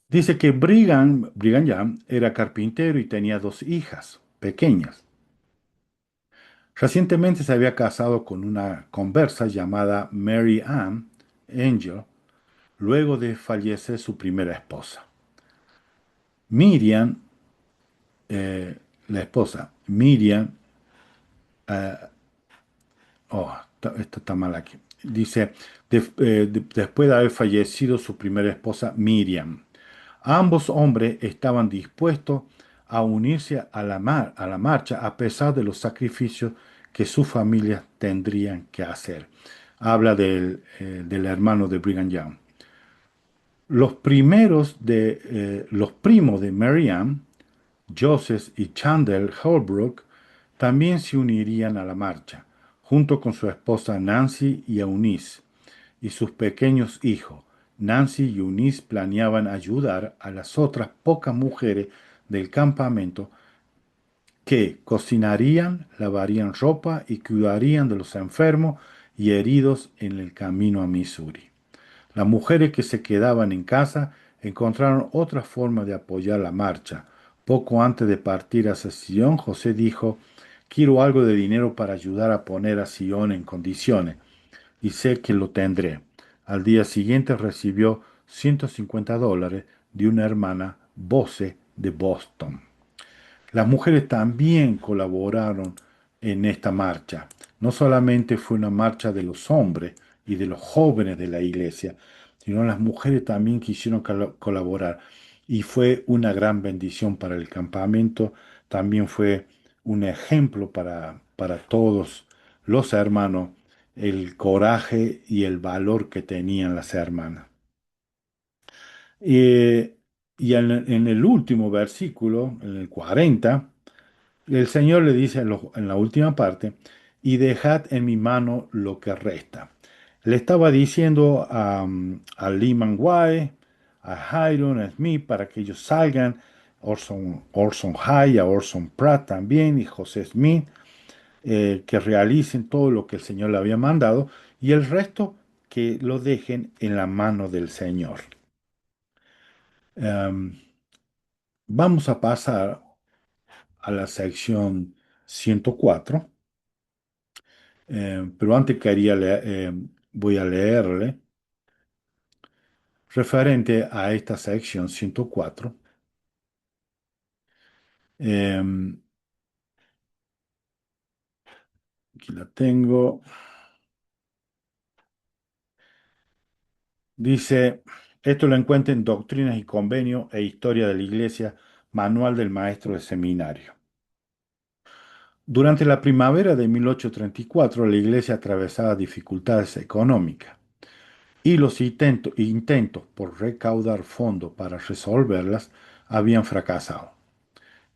Dice que Brigham Young era carpintero y tenía dos hijas pequeñas. Recientemente se había casado con una conversa llamada Mary Ann Angel, luego de fallecer su primera esposa. Miriam, la esposa, Miriam, eh, esto está mal aquí. Dice, después de haber fallecido su primera esposa, Miriam, ambos hombres estaban dispuestos a unirse a la marcha a pesar de los sacrificios que sus familias tendrían que hacer. Habla del hermano de Brigham Young. Los primos de Mary Ann, Joseph y Chandler Holbrook, también se unirían a la marcha, junto con su esposa Nancy y Eunice, y sus pequeños hijos. Nancy y Eunice planeaban ayudar a las otras pocas mujeres del campamento que cocinarían, lavarían ropa y cuidarían de los enfermos y heridos en el camino a Missouri. Las mujeres que se quedaban en casa encontraron otra forma de apoyar la marcha. Poco antes de partir hacia Sion, José dijo, quiero algo de dinero para ayudar a poner a Sion en condiciones, y sé que lo tendré. Al día siguiente recibió $150 de una hermana Bose de Boston. Las mujeres también colaboraron en esta marcha. No solamente fue una marcha de los hombres y de los jóvenes de la iglesia, sino las mujeres también quisieron colaborar. Y fue una gran bendición para el campamento. También fue un ejemplo para todos los hermanos, el coraje y el valor que tenían las hermanas. Eh, y en el último versículo, en el 40, el Señor le dice en la última parte, y dejad en mi mano lo que resta. Le estaba diciendo a Lyman White, a Hiram, a Smith, para que ellos salgan, Orson Hyde, a Orson Pratt también, y José Smith, que realicen todo lo que el Señor le había mandado, y el resto que lo dejen en la mano del Señor. Em, Vamos a pasar a la sección 104. Pero antes voy a leerle, referente a esta sección 104. eh, Aquí la tengo. Dice, esto lo encuentra en Doctrinas y Convenios e Historia de la Iglesia, Manual del Maestro de Seminario. Durante la primavera de 1834, la Iglesia atravesaba dificultades económicas y los intentos por recaudar fondos para resolverlas habían fracasado.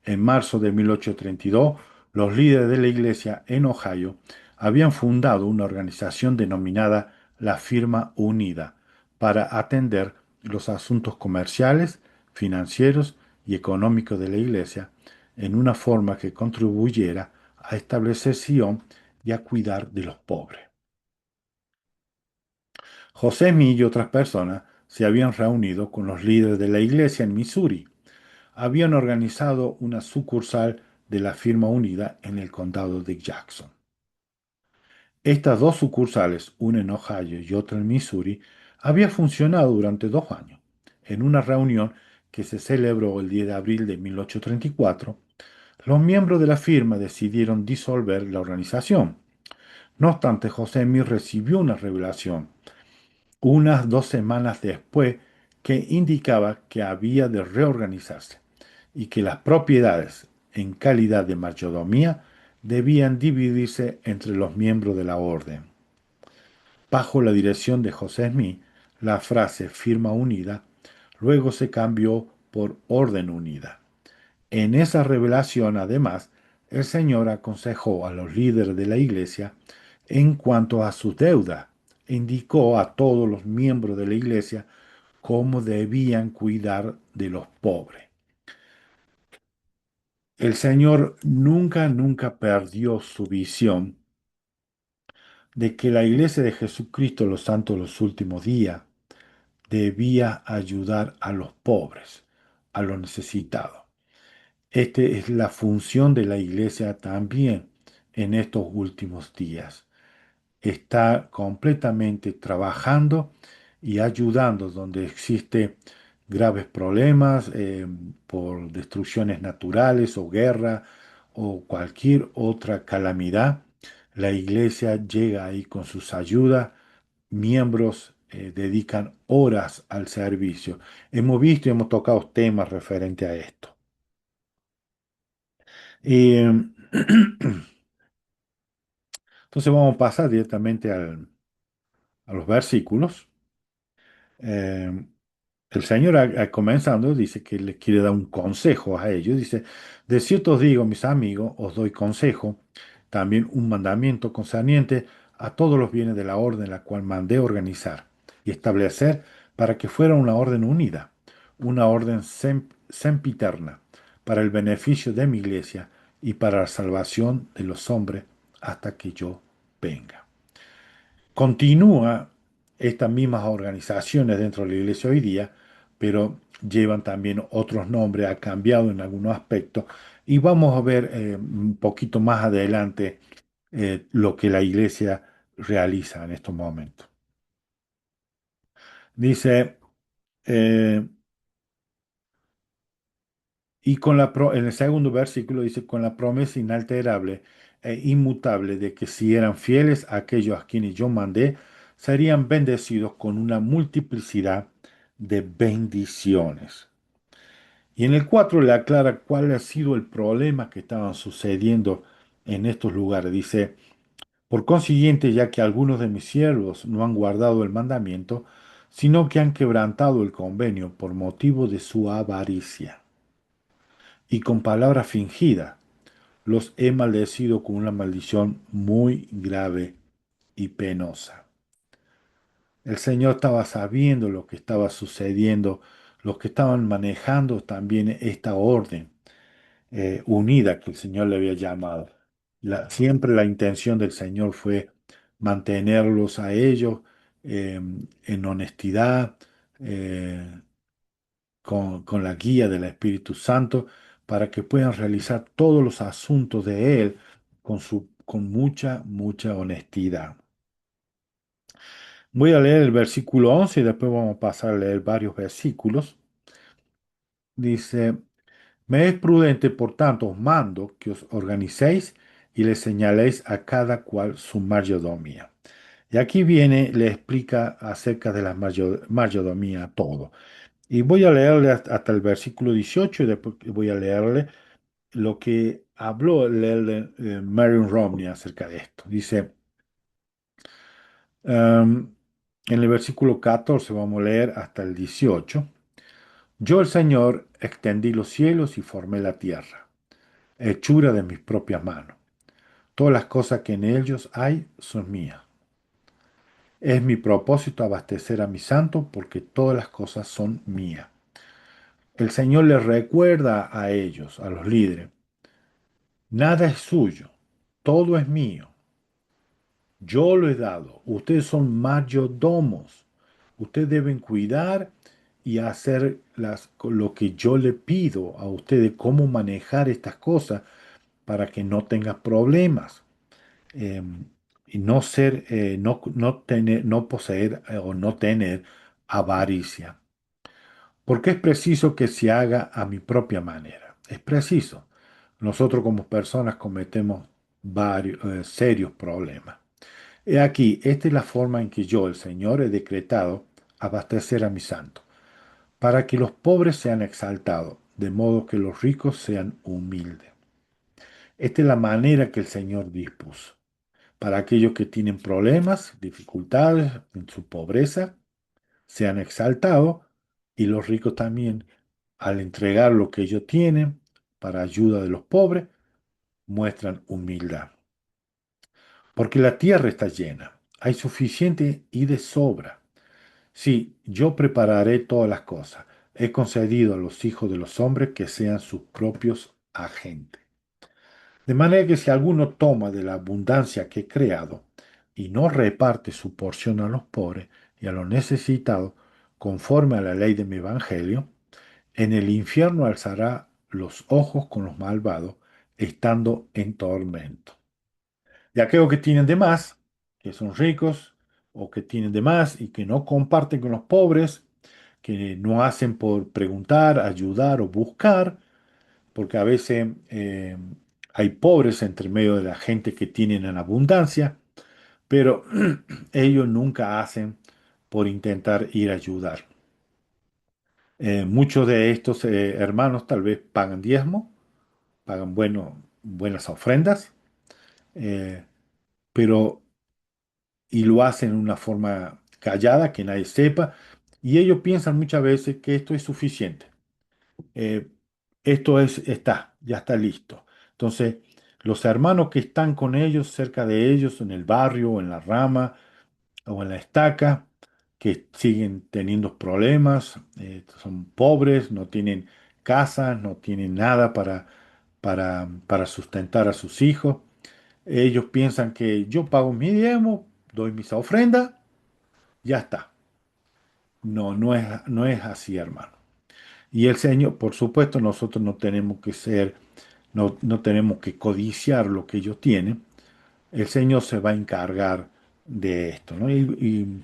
En marzo de 1832, los líderes de la iglesia en Ohio habían fundado una organización denominada la Firma Unida para atender los asuntos comerciales, financieros y económicos de la iglesia en una forma que contribuyera a establecer Sion y a cuidar de los pobres. José Smith y otras personas se habían reunido con los líderes de la iglesia en Missouri. Habían organizado una sucursal de la Firma Unida en el condado de Jackson. Estas dos sucursales, una en Ohio y otra en Missouri, había funcionado durante 2 años. En una reunión que se celebró el 10 de abril de 1834, los miembros de la firma decidieron disolver la organización. No obstante, José Smith recibió una revelación unas 2 semanas después que indicaba que había de reorganizarse y que las propiedades en calidad de mayordomía debían dividirse entre los miembros de la orden. Bajo la dirección de José Smith, la frase firma unida luego se cambió por orden unida. En esa revelación, además, el Señor aconsejó a los líderes de la iglesia en cuanto a sus deudas. Indicó a todos los miembros de la iglesia cómo debían cuidar de los pobres. El Señor nunca, nunca perdió su visión de que la iglesia de Jesucristo, los santos de los últimos días, debía ayudar a los pobres, a los necesitados. Esta es la función de la iglesia también en estos últimos días. Está completamente trabajando y ayudando donde existe graves problemas por destrucciones naturales o guerra o cualquier otra calamidad. La iglesia llega ahí con sus ayudas, miembros dedican horas al servicio. Hemos visto y hemos tocado temas referentes a esto. Y, entonces vamos a pasar directamente a los versículos. Eh, el Señor, comenzando, dice que le quiere dar un consejo a ellos. Dice, de cierto os digo, mis amigos, os doy consejo, también un mandamiento concerniente a todos los bienes de la orden, la cual mandé organizar y establecer para que fuera una orden unida, una orden sempiterna, para el beneficio de mi iglesia y para la salvación de los hombres hasta que yo venga. Continúa estas mismas organizaciones dentro de la iglesia hoy día, pero llevan también otros nombres, ha cambiado en algunos aspectos, y vamos a ver un poquito más adelante lo que la iglesia realiza en estos momentos. Dice, eh, en el segundo versículo dice, con la promesa inalterable e inmutable de que si eran fieles a aquellos a quienes yo mandé, serían bendecidos con una multiplicidad de bendiciones. Y en el 4 le aclara cuál ha sido el problema que estaban sucediendo en estos lugares. Dice, Por consiguiente, ya que algunos de mis siervos no han guardado el mandamiento, sino que han quebrantado el convenio por motivo de su avaricia, y con palabra fingida los he maldecido con una maldición muy grave y penosa. El Señor estaba sabiendo lo que estaba sucediendo, los que estaban manejando también esta orden unida que el Señor le había llamado. Siempre la intención del Señor fue mantenerlos a ellos en honestidad, eh, con la guía del Espíritu Santo, para que puedan realizar todos los asuntos de Él con mucha, mucha honestidad. Voy a leer el versículo 11 y después vamos a pasar a leer varios versículos. Dice, me es prudente, por tanto, os mando que os organicéis y le señaléis a cada cual su mayordomía. Y aquí viene, le explica acerca de la mayordomía todo. Y voy a leerle hasta el versículo 18 y después voy a leerle lo que habló Marion Romney acerca de esto. Dice, en el versículo 14 vamos a leer hasta el 18. Yo, el Señor, extendí los cielos y formé la tierra, hechura de mis propias manos. Todas las cosas que en ellos hay son mías. Es mi propósito abastecer a mi santo porque todas las cosas son mías. El Señor les recuerda a ellos, a los líderes, nada es suyo, todo es mío. Yo lo he dado. Ustedes son mayordomos. Ustedes deben cuidar y hacer lo que yo le pido a ustedes, cómo manejar estas cosas para que no tengas problemas. eh, y no ser, no tener, no poseer o no tener avaricia. Porque es preciso que se haga a mi propia manera. Es preciso. Nosotros como personas cometemos varios, serios problemas. He aquí, esta es la forma en que yo, el Señor, he decretado abastecer a mi santo, para que los pobres sean exaltados, de modo que los ricos sean humildes. Esta es la manera que el Señor dispuso para aquellos que tienen problemas, dificultades en su pobreza, sean exaltados y los ricos también, al entregar lo que ellos tienen para ayuda de los pobres, muestran humildad. Porque la tierra está llena, hay suficiente y de sobra. Sí, yo prepararé todas las cosas. He concedido a los hijos de los hombres que sean sus propios agentes. De manera que si alguno toma de la abundancia que he creado y no reparte su porción a los pobres y a los necesitados, conforme a la ley de mi evangelio, en el infierno alzará los ojos con los malvados, estando en tormento. Y aquellos que tienen de más, que son ricos, o que tienen de más y que no comparten con los pobres, que no hacen por preguntar, ayudar o buscar, porque a veces hay pobres entre medio de la gente que tienen en abundancia, pero ellos nunca hacen por intentar ir a ayudar. Muchos de estos hermanos tal vez pagan diezmo, pagan buenas ofrendas, eh, pero y lo hacen de una forma callada, que nadie sepa, y ellos piensan muchas veces que esto es suficiente. Eh, ya está listo. Entonces, los hermanos que están con ellos, cerca de ellos, en el barrio, o en la rama, o en la estaca, que siguen teniendo problemas, son pobres, no tienen casa, no tienen nada para sustentar a sus hijos. Ellos piensan que yo pago mi diezmo, doy mis ofrendas, ya está. No, no es así, hermano. Y el Señor, por supuesto, nosotros no tenemos que ser, no tenemos que codiciar lo que ellos tienen. El Señor se va a encargar de esto, ¿no? Y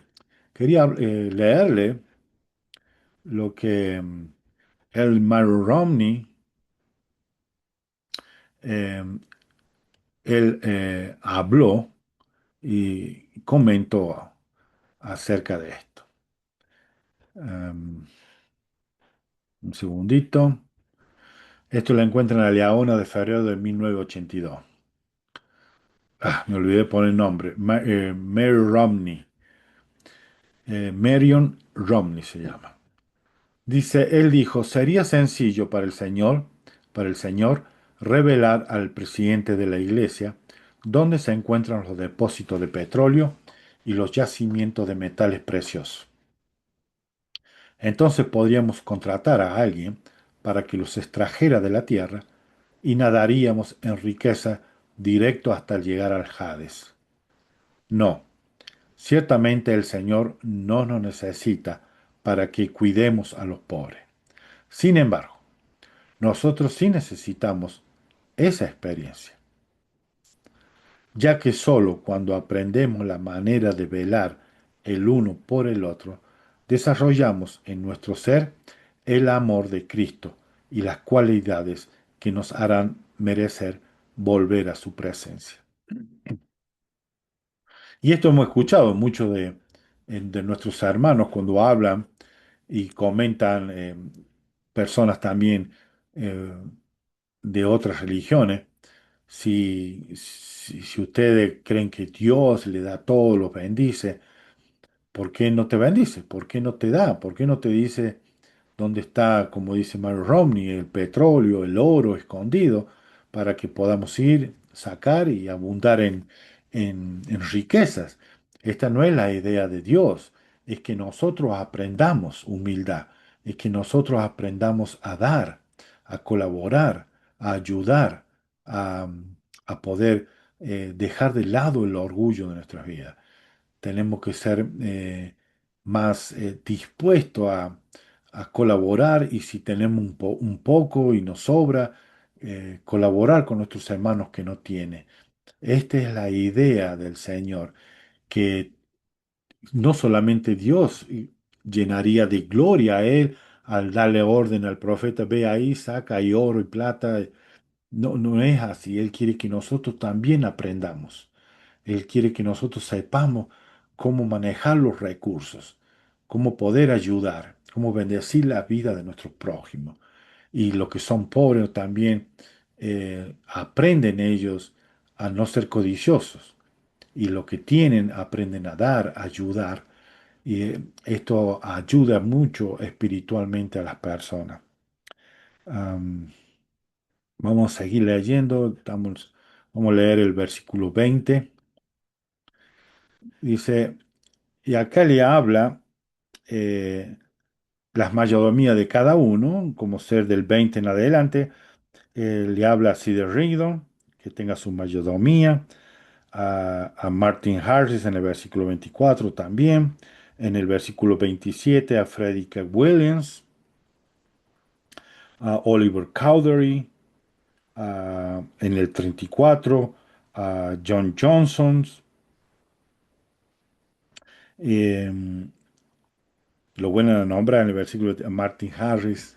quería leerle lo que el Mario Romney, eh, él habló y comentó acerca de esto. Un segundito. Esto lo encuentran en la Leona de febrero de 1982. Me olvidé poner el nombre. Mary Romney. Marion Romney se llama. Dice, él dijo, sería sencillo para el Señor, revelar al presidente de la iglesia dónde se encuentran los depósitos de petróleo y los yacimientos de metales preciosos. Entonces podríamos contratar a alguien para que los extrajera de la tierra y nadaríamos en riqueza directo hasta llegar al Hades. No, ciertamente el Señor no nos necesita para que cuidemos a los pobres. Sin embargo, nosotros sí necesitamos esa experiencia, ya que solo cuando aprendemos la manera de velar el uno por el otro, desarrollamos en nuestro ser el amor de Cristo y las cualidades que nos harán merecer volver a su presencia. Y esto hemos escuchado mucho de nuestros hermanos cuando hablan y comentan personas también eh, de otras religiones. Si ustedes creen que Dios le da todo, los bendice, ¿por qué no te bendice? ¿Por qué no te da? ¿Por qué no te dice dónde está, como dice Mario Romney, el petróleo, el oro escondido, para que podamos ir, sacar y abundar en riquezas? Esta no es la idea de Dios, es que nosotros aprendamos humildad, es que nosotros aprendamos a dar, a colaborar, a ayudar, a, a poder dejar de lado el orgullo de nuestras vidas. Tenemos que ser más dispuestos a colaborar y si tenemos un poco y nos sobra, colaborar con nuestros hermanos que no tienen. Esta es la idea del Señor, que no solamente Dios llenaría de gloria a Él al darle orden al profeta, ve ahí, saca ahí oro y plata. No, no es así. Él quiere que nosotros también aprendamos. Él quiere que nosotros sepamos cómo manejar los recursos, cómo poder ayudar, cómo bendecir la vida de nuestros prójimos. Y los que son pobres también aprenden ellos a no ser codiciosos. Y lo que tienen aprenden a dar, a ayudar. Y esto ayuda mucho espiritualmente a las personas. Am, Vamos a seguir leyendo. Vamos a leer el versículo 20. Dice, y acá le habla eh, las mayordomías de cada uno, como ser del 20 en adelante. Le habla así de Rigdon, que tenga su mayordomía. A Martin Harris en el versículo 24 también. En el versículo 27 a Frederick Williams, a Oliver Cowdery. En el 34 a John Johnson. eh, lo bueno de nombrar en el versículo a Martin Harris.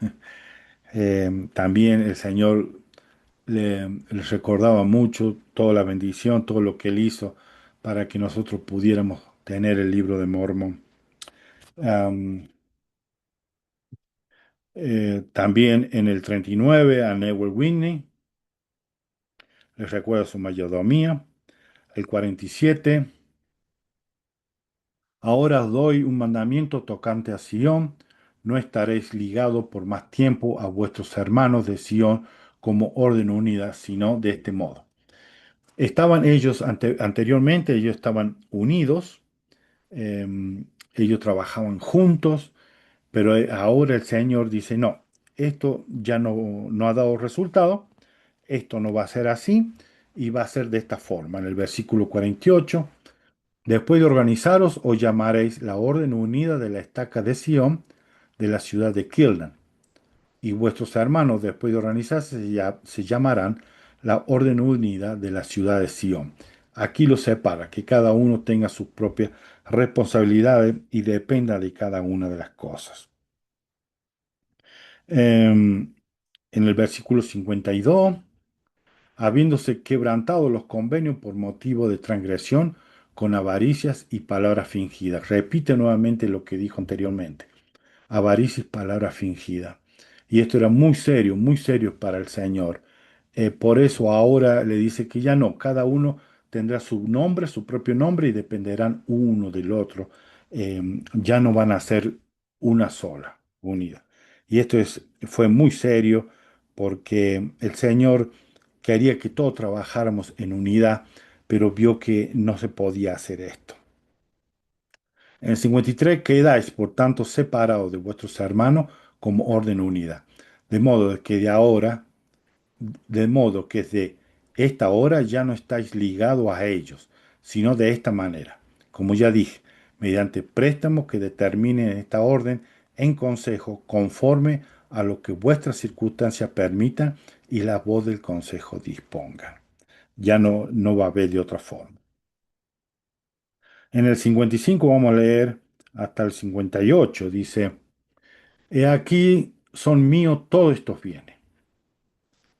También el Señor le recordaba mucho toda la bendición, todo lo que Él hizo para que nosotros pudiéramos tener el libro de Mormón. Am, También en el 39 a Newell Whitney, les recuerda su mayordomía. El 47, ahora os doy un mandamiento tocante a Sión, no estaréis ligados por más tiempo a vuestros hermanos de Sión como orden unida, sino de este modo. Estaban ellos anteriormente, ellos estaban unidos, ellos trabajaban juntos, pero ahora el Señor dice, no, esto ya no ha dado resultado, esto no va a ser así y va a ser de esta forma. En el versículo 48, después de organizaros, os llamaréis la Orden Unida de la Estaca de Sión, de la ciudad de Kildan. Y vuestros hermanos, después de organizarse, se llamarán la Orden Unida de la ciudad de Sión. Aquí los separa, que cada uno tenga sus propias responsabilidades y dependa de cada una de las cosas. En el versículo 52, habiéndose quebrantado los convenios por motivo de transgresión con avaricias y palabras fingidas. Repite nuevamente lo que dijo anteriormente. Avaricia y palabra fingida. Y esto era muy serio para el Señor. Por eso ahora le dice que ya no, cada uno tendrá su nombre, su propio nombre y dependerán uno del otro. Ya no van a ser una sola, unida. Y fue muy serio porque el Señor quería que todos trabajáramos en unidad, pero vio que no se podía hacer esto. En el 53 quedáis, por tanto, separados de vuestros hermanos como orden unida. De modo que de ahora, de modo que de esta hora ya no estáis ligados a ellos, sino de esta manera, como ya dije, mediante préstamos que determinen esta orden en consejo conforme a lo que vuestras circunstancias permitan y la voz del consejo disponga. Ya no va a haber de otra forma. En el 55 vamos a leer hasta el 58. Dice, he aquí son míos todos estos bienes.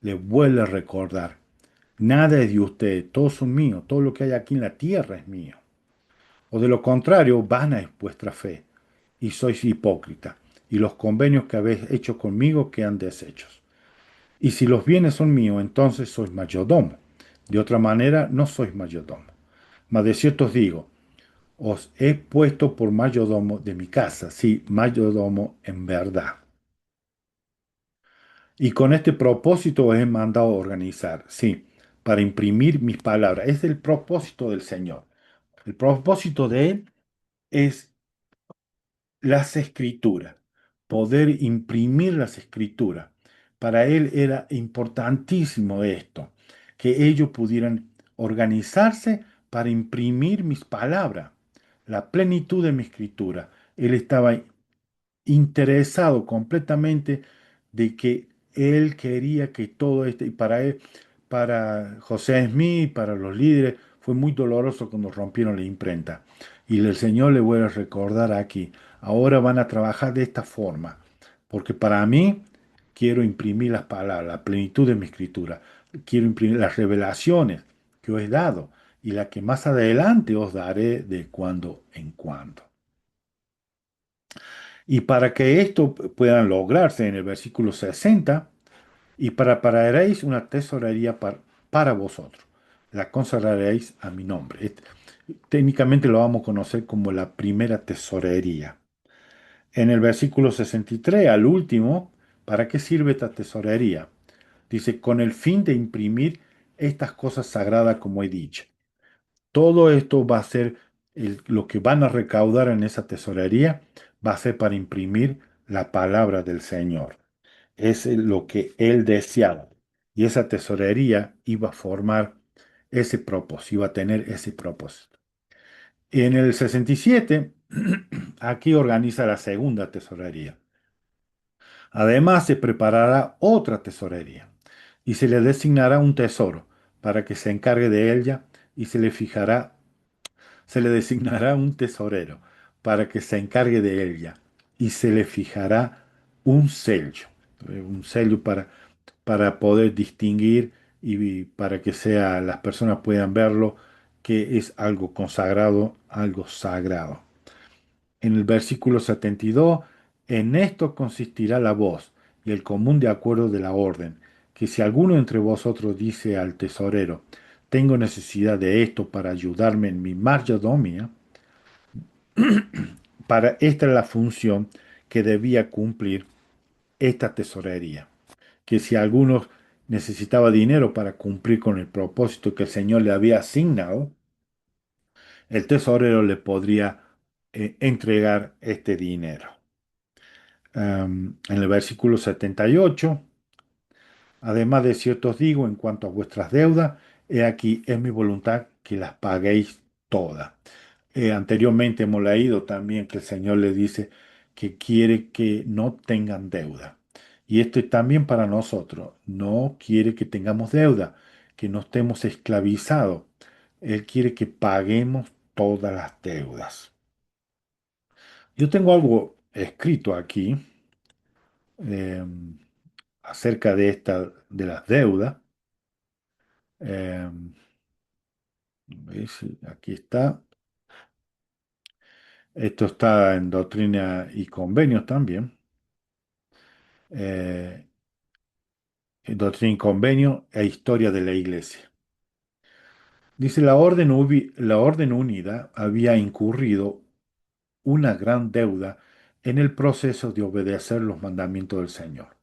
Les vuelve a recordar, nada es de ustedes, todos son míos, todo lo que hay aquí en la tierra es mío. O de lo contrario, vana es vuestra fe, y sois hipócritas, y los convenios que habéis hecho conmigo quedan deshechos. Y si los bienes son míos, entonces sois mayordomo. De otra manera, no sois mayordomo. Mas de cierto os digo, os he puesto por mayordomo de mi casa, sí, mayordomo en verdad. Y con este propósito os he mandado organizar, sí, para imprimir mis palabras. Es el propósito del Señor. El propósito de Él es las escrituras, poder imprimir las escrituras. Para Él era importantísimo esto, que ellos pudieran organizarse para imprimir mis palabras, la plenitud de mi escritura. Él estaba interesado completamente de que él quería que todo este, y para él, para José Smith, para los líderes, fue muy doloroso cuando rompieron la imprenta. Y el Señor le vuelve a recordar aquí, ahora van a trabajar de esta forma, porque para mí quiero imprimir las palabras, la plenitud de mi escritura, quiero imprimir las revelaciones que os he dado y la que más adelante os daré de cuando en cuando. Y para que esto pueda lograrse en el versículo 60, y prepararéis una tesorería para vosotros, la consagraréis a mi nombre. Técnicamente lo vamos a conocer como la primera tesorería. En el versículo 63, al último, ¿para qué sirve esta tesorería? Dice, con el fin de imprimir estas cosas sagradas como he dicho. Todo esto va a ser lo que van a recaudar en esa tesorería, va a ser para imprimir la palabra del Señor. Es lo que él deseaba. Y esa tesorería iba a formar ese propósito, iba a tener ese propósito. En el 67, aquí organiza la segunda tesorería. Además, se preparará otra tesorería y se le designará un tesoro para que se encargue de ella y se le designará un tesorero para que se encargue de ella y se le fijará un sello para poder distinguir y para que las personas puedan verlo que es algo consagrado, algo sagrado. En el versículo 72, en esto consistirá la voz y el común de acuerdo de la orden, que si alguno entre vosotros dice al tesorero, tengo necesidad de esto para ayudarme en mi mayordomía, para esta es la función que debía cumplir esta tesorería. Que si alguno necesitaba dinero para cumplir con el propósito que el Señor le había asignado, el tesorero le podría entregar este dinero. En el versículo 78, además de cierto os digo en cuanto a vuestras deudas, he aquí es mi voluntad que las paguéis todas. Anteriormente hemos leído también que el Señor le dice que quiere que no tengan deuda. Y esto es también para nosotros. No quiere que tengamos deuda, que no estemos esclavizados. Él quiere que paguemos todas las deudas. Yo tengo algo escrito aquí eh, acerca de las deudas. Eh, ¿Ves? Aquí está. Esto está en Doctrina y Convenios también. Eh, Doctrina y Convenio e Historia de la Iglesia. Dice, la orden unida había incurrido una gran deuda en el proceso de obedecer los mandamientos del Señor.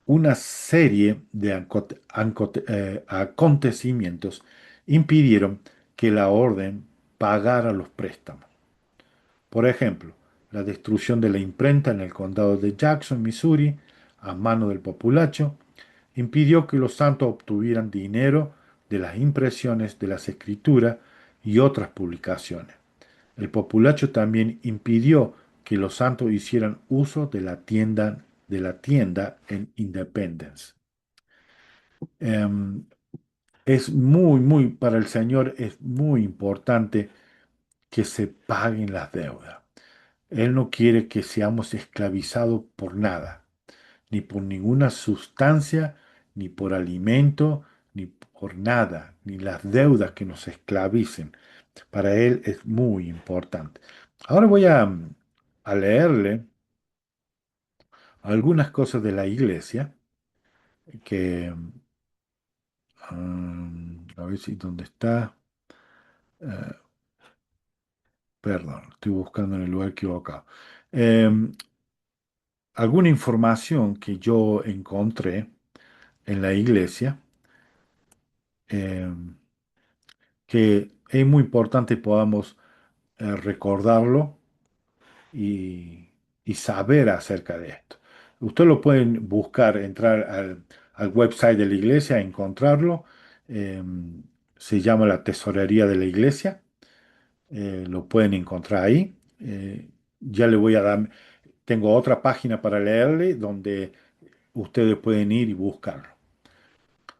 Una serie de acontecimientos impidieron que la orden pagara los préstamos. Por ejemplo, la destrucción de la imprenta en el condado de Jackson, Missouri, a mano del populacho, impidió que los santos obtuvieran dinero de las impresiones de las escrituras y otras publicaciones. El populacho también impidió que los santos hicieran uso de la tienda en Independence. Em, es para el Señor es muy importante que se paguen las deudas. Él no quiere que seamos esclavizados por nada, ni por ninguna sustancia, ni por alimento, ni por nada, ni las deudas que nos esclavicen. Para Él es muy importante. Ahora voy a leerle algunas cosas de la iglesia que, a ver si dónde está. Eh, Perdón, estoy buscando en el lugar equivocado. Em, Alguna información que yo encontré en la iglesia, em, que es muy importante podamos recordarlo y, y saber acerca de esto. Usted lo pueden buscar, entrar al website de la iglesia, encontrarlo. em, Se llama la Tesorería de la Iglesia. Lo pueden encontrar ahí. Ya le voy a dar, tengo otra página para leerle donde ustedes pueden ir y buscarlo.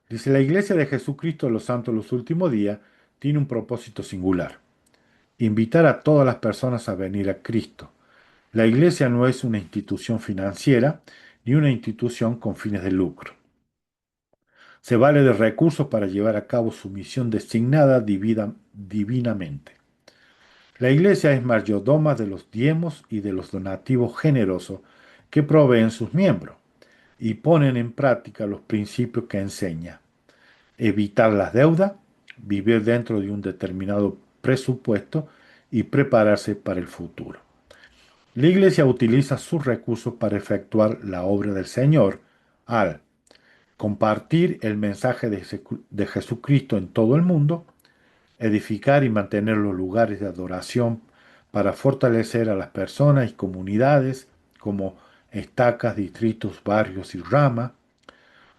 Dice, la Iglesia de Jesucristo de los Santos de los Últimos Días tiene un propósito singular: invitar a todas las personas a venir a Cristo. La Iglesia no es una institución financiera ni una institución con fines de lucro. Se vale de recursos para llevar a cabo su misión designada divinamente. La Iglesia es mayordoma de los diezmos y de los donativos generosos que proveen sus miembros y ponen en práctica los principios que enseña: evitar las deudas, vivir dentro de un determinado presupuesto y prepararse para el futuro. La Iglesia utiliza sus recursos para efectuar la obra del Señor al compartir el mensaje de Jesucristo en todo el mundo, edificar y mantener los lugares de adoración para fortalecer a las personas y comunidades como estacas, distritos, barrios y ramas,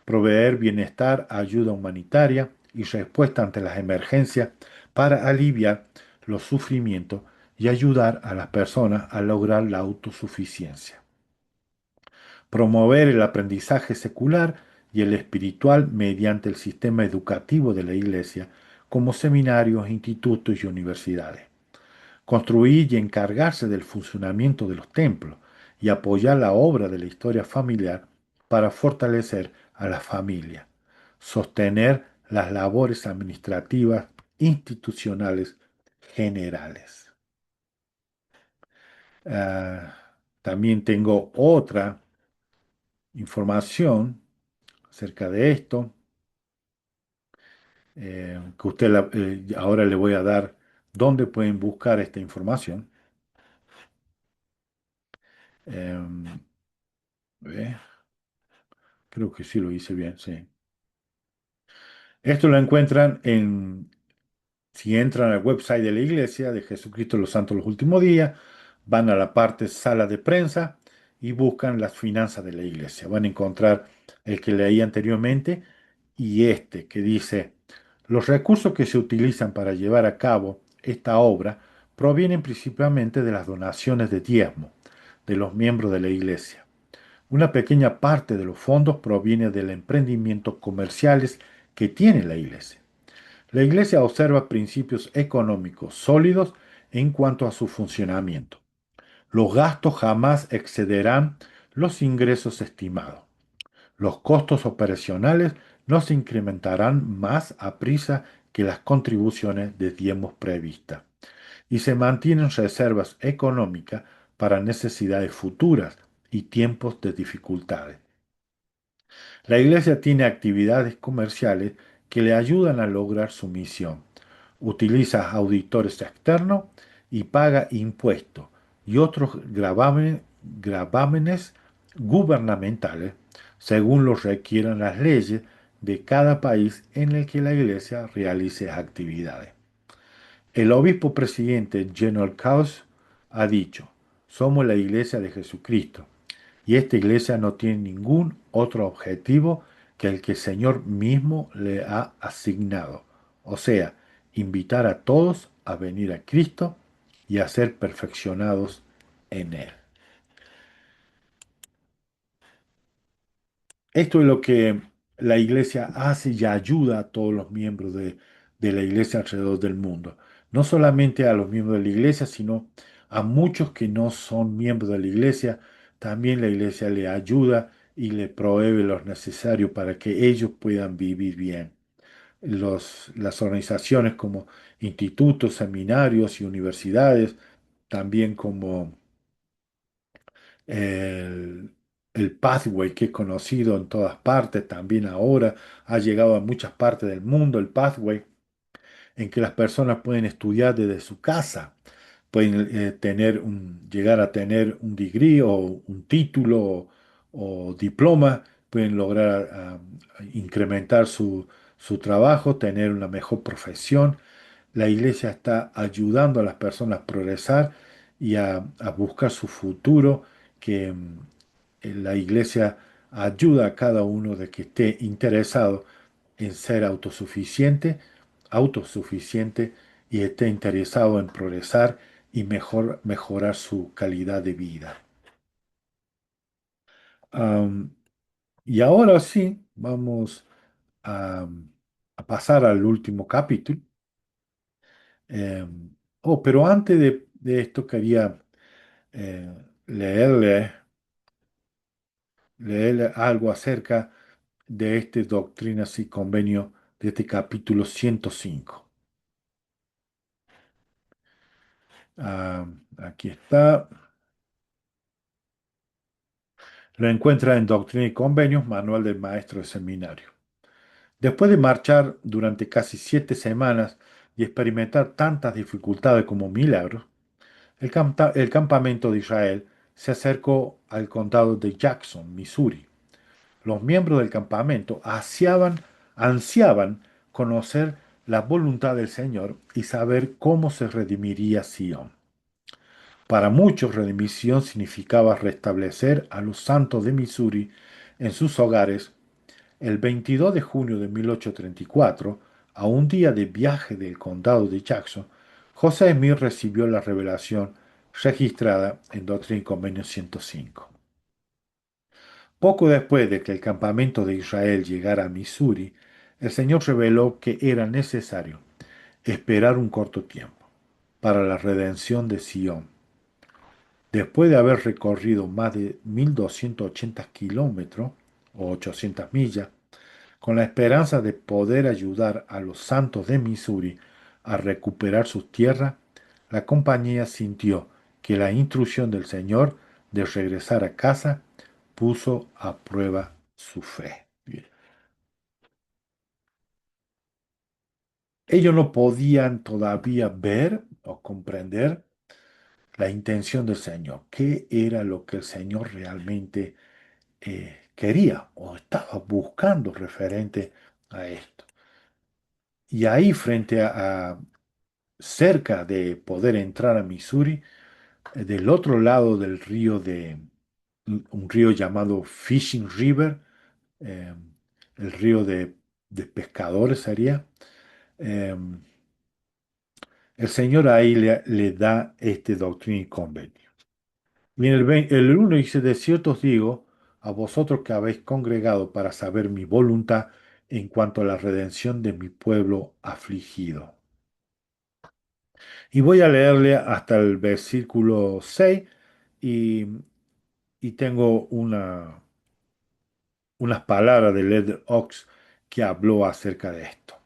proveer bienestar, ayuda humanitaria y respuesta ante las emergencias para aliviar los sufrimientos y ayudar a las personas a lograr la autosuficiencia. Promover el aprendizaje secular y el espiritual mediante el sistema educativo de la Iglesia, como seminarios, institutos y universidades. Construir y encargarse del funcionamiento de los templos y apoyar la obra de la historia familiar para fortalecer a la familia. Sostener las labores administrativas institucionales generales. Ah, También tengo otra información acerca de esto, que ahora le voy a dar dónde pueden buscar esta información. Eh, ve, Creo que sí lo hice bien, sí. Esto lo encuentran si entran al website de la Iglesia de Jesucristo de los Santos de los Últimos Días, van a la parte sala de prensa y buscan las finanzas de la Iglesia. Van a encontrar el que leí anteriormente y este que dice, los recursos que se utilizan para llevar a cabo esta obra provienen principalmente de las donaciones de diezmo de los miembros de la Iglesia. Una pequeña parte de los fondos proviene del emprendimientos comerciales que tiene la Iglesia. La Iglesia observa principios económicos sólidos en cuanto a su funcionamiento. Los gastos jamás excederán los ingresos estimados. Los costos operacionales no se incrementarán más a prisa que las contribuciones de diezmos previstas, y se mantienen reservas económicas para necesidades futuras y tiempos de dificultades. La Iglesia tiene actividades comerciales que le ayudan a lograr su misión. Utiliza auditores externos y paga impuestos y otros gravámenes gubernamentales según los requieran las leyes de cada país en el que la Iglesia realice actividades. El obispo presidente General Kraus ha dicho, somos la Iglesia de Jesucristo y esta Iglesia no tiene ningún otro objetivo que el que el Señor mismo le ha asignado, o sea, invitar a todos a venir a Cristo y a ser perfeccionados en Él. Esto es lo que la iglesia hace y ayuda a todos los miembros de la iglesia alrededor del mundo. No solamente a los miembros de la iglesia, sino a muchos que no son miembros de la iglesia. También la iglesia le ayuda y le provee lo necesario para que ellos puedan vivir bien. Las organizaciones como institutos, seminarios y universidades, también como el, el Pathway, que es conocido en todas partes, también ahora ha llegado a muchas partes del mundo, el Pathway, en que las personas pueden estudiar desde su casa, pueden llegar a tener un degree o un título o diploma, pueden lograr incrementar su trabajo, tener una mejor profesión. La iglesia está ayudando a las personas a progresar y a buscar su futuro, que la iglesia ayuda a cada uno de que esté interesado en ser autosuficiente y esté interesado en progresar y mejorar su calidad de vida. Am, y ahora sí, vamos a, a pasar al último capítulo. Pero antes de esto quería eh, leerle, leerle algo acerca de este Doctrinas y Convenio de este capítulo 105. Aquí está. Lo encuentra en Doctrina y Convenios, Manual del Maestro de Seminario. Después de marchar durante casi 7 semanas y experimentar tantas dificultades como milagros, el campamento de Israel se acercó al condado de Jackson, Missouri. Los miembros del campamento ansiaban conocer la voluntad del Señor y saber cómo se redimiría Sion. Para muchos, redimisión significaba restablecer a los santos de Missouri en sus hogares. El 22 de junio de 1834, a un día de viaje del condado de Jackson, José Smith recibió la revelación registrada en Doctrina y Convenio 105. Poco después de que el campamento de Israel llegara a Missouri, el Señor reveló que era necesario esperar un corto tiempo para la redención de Sion. Después de haber recorrido más de 1280 kilómetros o 800 millas, con la esperanza de poder ayudar a los santos de Missouri a recuperar sus tierras, la compañía sintió que la instrucción del Señor de regresar a casa puso a prueba su fe. Ellos no podían todavía ver o comprender la intención del Señor, qué era lo que el Señor realmente quería o estaba buscando referente a esto. Y ahí, cerca de poder entrar a Missouri, del otro lado del río un río llamado Fishing River, eh, el río de pescadores sería, eh, el Señor ahí le da este doctrina y convenio. Y en el 1 dice, de cierto os digo, a vosotros que habéis congregado para saber mi voluntad en cuanto a la redención de mi pueblo afligido. Y voy a leerle hasta el versículo 6 y, y tengo unas palabras de Led Ox que habló acerca de esto.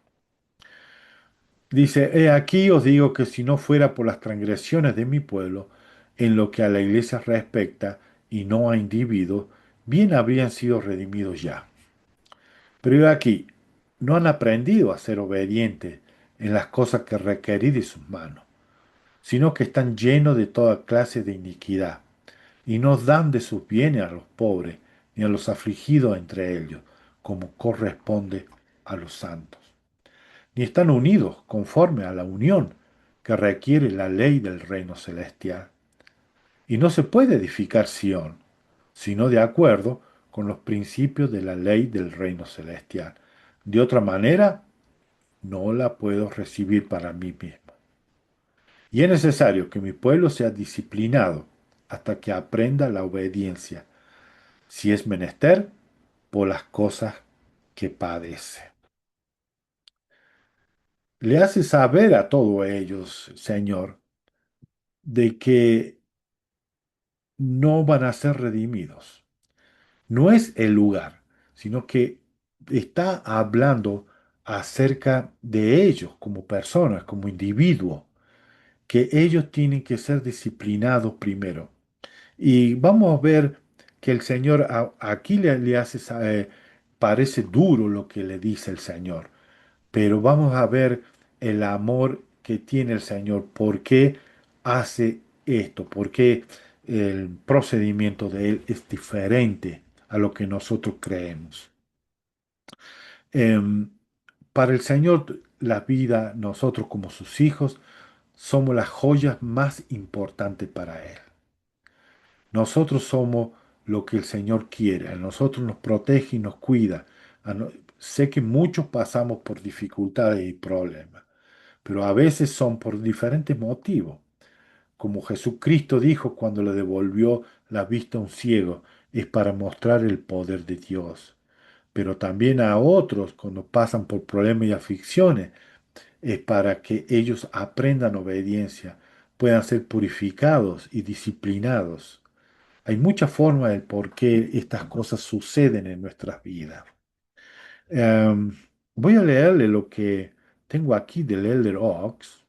Dice, he aquí os digo que si no fuera por las transgresiones de mi pueblo, en lo que a la iglesia respecta y no a individuos, bien habrían sido redimidos ya. Pero he aquí, no han aprendido a ser obedientes en las cosas que requerí de sus manos, sino que están llenos de toda clase de iniquidad, y no dan de sus bienes a los pobres, ni a los afligidos entre ellos, como corresponde a los santos, ni están unidos conforme a la unión que requiere la ley del reino celestial. Y no se puede edificar Sión, sino de acuerdo con los principios de la ley del reino celestial. De otra manera, no la puedo recibir para mí mismo. Y es necesario que mi pueblo sea disciplinado hasta que aprenda la obediencia, si es menester, por las cosas que padece. Le hace saber a todos ellos, Señor, de que no van a ser redimidos. No es el lugar, sino que está hablando acerca de ellos como personas, como individuos, que ellos tienen que ser disciplinados primero. Y vamos a ver que el Señor aquí le hace, parece duro lo que le dice el Señor, pero vamos a ver el amor que tiene el Señor, por qué hace esto, por qué el procedimiento de Él es diferente a lo que nosotros creemos. Em, para el Señor, la vida, nosotros como sus hijos, somos las joyas más importantes para Él. Nosotros somos lo que el Señor quiere. A nosotros nos protege y nos cuida. Sé que muchos pasamos por dificultades y problemas, pero a veces son por diferentes motivos. Como Jesucristo dijo cuando le devolvió la vista a un ciego, es para mostrar el poder de Dios. Pero también a otros, cuando pasan por problemas y aflicciones, es para que ellos aprendan obediencia, puedan ser purificados y disciplinados. Hay muchas formas del por qué estas cosas suceden en nuestras vidas. Em, Voy a leerle lo que tengo aquí del Elder Oaks.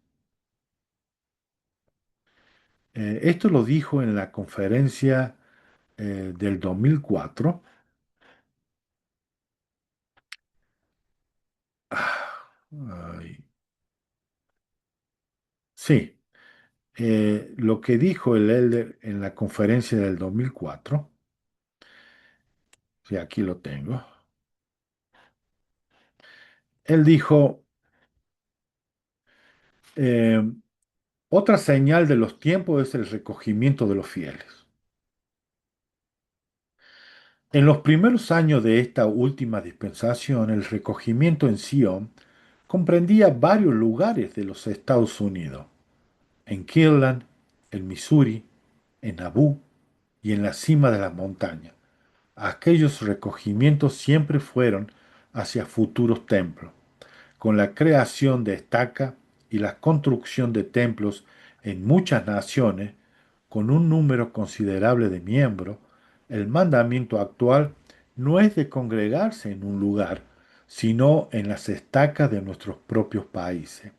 Esto lo dijo en la conferencia del 2004. Ah, ay, sí, lo que dijo el Elder en la conferencia del 2004. Sí, aquí lo tengo. Él dijo, eh, otra señal de los tiempos es el recogimiento de los fieles. En los primeros años de esta última dispensación, el recogimiento en Sion comprendía varios lugares de los Estados Unidos, en Kirtland, en Missouri, en Nauvoo y en la cima de las montañas. Aquellos recogimientos siempre fueron hacia futuros templos, con la creación de estacas y la construcción de templos en muchas naciones, con un número considerable de miembros. El mandamiento actual no es de congregarse en un lugar, sino en las estacas de nuestros propios países.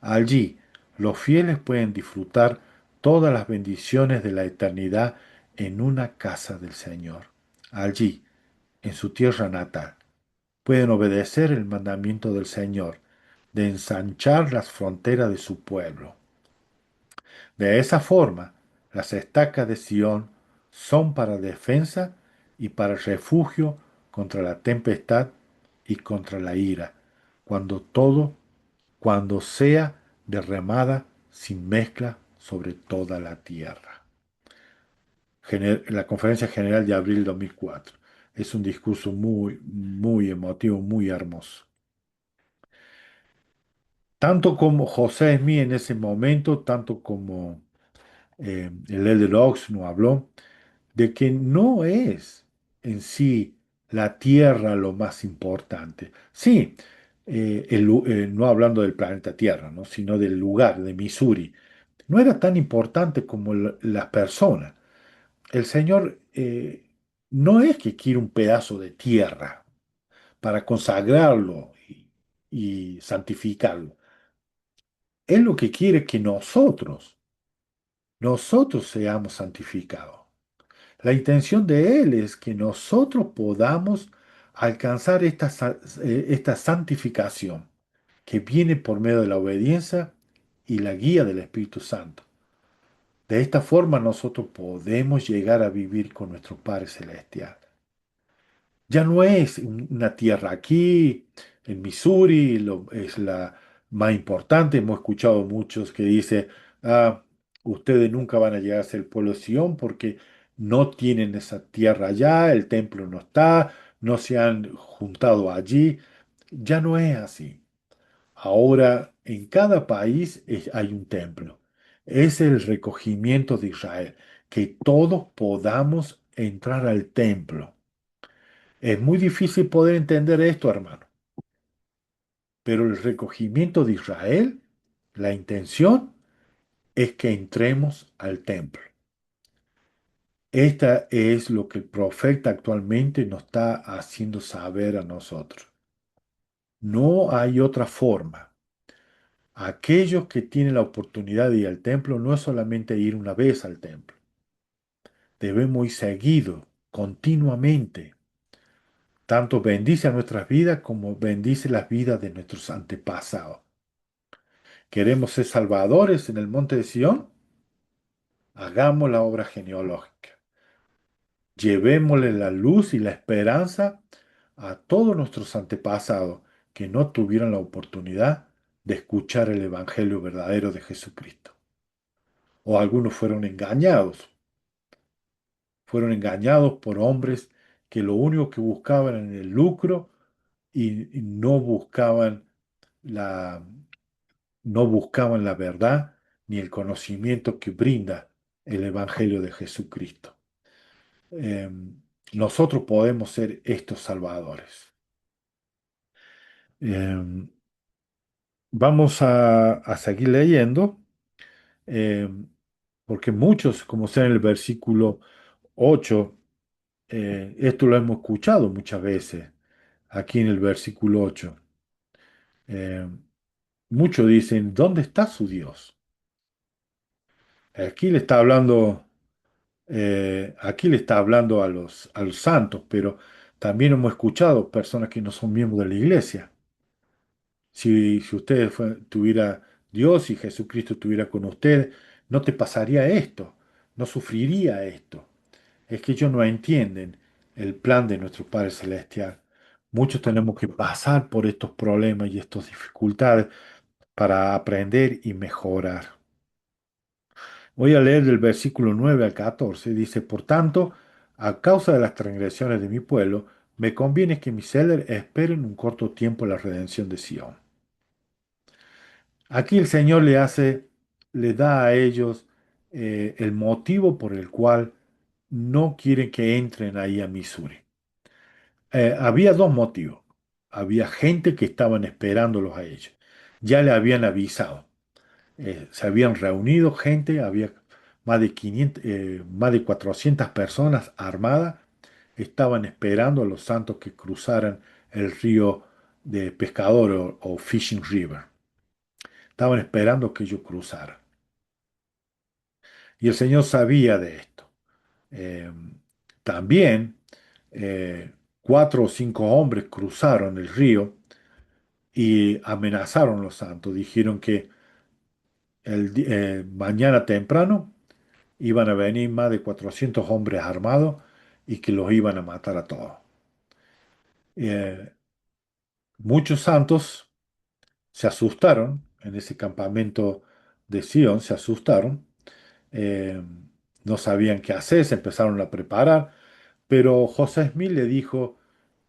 Allí, los fieles pueden disfrutar todas las bendiciones de la eternidad en una casa del Señor. Allí, en su tierra natal, pueden obedecer el mandamiento del Señor de ensanchar las fronteras de su pueblo. De esa forma, las estacas de Sión son para defensa y para refugio contra la tempestad y contra la ira, cuando todo, cuando sea derramada sin mezcla sobre toda la tierra. La Conferencia General de abril 2004. Es un discurso muy, muy emotivo, muy hermoso. Tanto como José Smith en ese momento, tanto como el Elder Oaks nos habló, de que no es en sí la Tierra lo más importante. Sí, no hablando del planeta Tierra, ¿no? Sino del lugar de Missouri. No era tan importante como las personas. El Señor no es que quiere un pedazo de tierra para consagrarlo y santificarlo. Él lo que quiere es que nosotros seamos santificados. La intención de Él es que nosotros podamos alcanzar esta santificación que viene por medio de la obediencia y la guía del Espíritu Santo. De esta forma nosotros podemos llegar a vivir con nuestro Padre Celestial. Ya no es una tierra aquí, en Missouri, es la más importante. Hemos escuchado muchos que dicen, ah, ustedes nunca van a llegar a ser el pueblo de Sion porque no tienen esa tierra allá, el templo no está, no se han juntado allí. Ya no es así. Ahora, en cada país hay un templo. Es el recogimiento de Israel, que todos podamos entrar al templo. Es muy difícil poder entender esto, hermano, pero el recogimiento de Israel, la intención es que entremos al templo. Esta es lo que el profeta actualmente nos está haciendo saber a nosotros. No hay otra forma. Aquellos que tienen la oportunidad de ir al templo no es solamente ir una vez al templo. Debemos ir seguido, continuamente. Tanto bendice a nuestras vidas como bendice las vidas de nuestros antepasados. ¿Queremos ser salvadores en el monte de Sión? Hagamos la obra genealógica. Llevémosle la luz y la esperanza a todos nuestros antepasados que no tuvieron la oportunidad de escuchar el Evangelio verdadero de Jesucristo. O algunos fueron engañados por hombres que lo único que buscaban era el lucro y la, no buscaban la verdad ni el conocimiento que brinda el Evangelio de Jesucristo. Eh, Nosotros podemos ser estos salvadores. Eh, Vamos a seguir leyendo, eh, porque muchos, como sea en el versículo 8, esto lo hemos escuchado muchas veces, aquí en el versículo 8. eh, Muchos dicen, ¿dónde está su Dios? Aquí le está hablando aquí le está hablando a los santos, pero también hemos escuchado personas que no son miembros de la iglesia. Si usted tuviera Dios y Jesucristo estuviera con usted, no te pasaría esto, no sufriría esto. Es que ellos no entienden el plan de nuestro Padre Celestial. Muchos tenemos que pasar por estos problemas y estas dificultades para aprender y mejorar. Voy a leer del versículo 9 al 14. Dice, por tanto, a causa de las transgresiones de mi pueblo, me conviene que mis céleres esperen un corto tiempo la redención de Sión. Aquí el Señor le da a ellos el motivo por el cual no quieren que entren ahí a Missouri. Había dos motivos. Había gente que estaban esperándolos a ellos. Ya le habían avisado. Se habían reunido gente, había más de 400 personas armadas, estaban esperando a los santos que cruzaran el río de Pescador o Fishing River. Estaban esperando que ellos cruzaran. Y el Señor sabía de esto. Eh, También cuatro o cinco hombres cruzaron el río y amenazaron a los santos. Dijeron que mañana temprano iban a venir más de 400 hombres armados y que los iban a matar a todos. Eh, Muchos santos se asustaron en ese campamento de Sion, se asustaron, eh, no sabían qué hacer, se empezaron a preparar, pero José Smith le dijo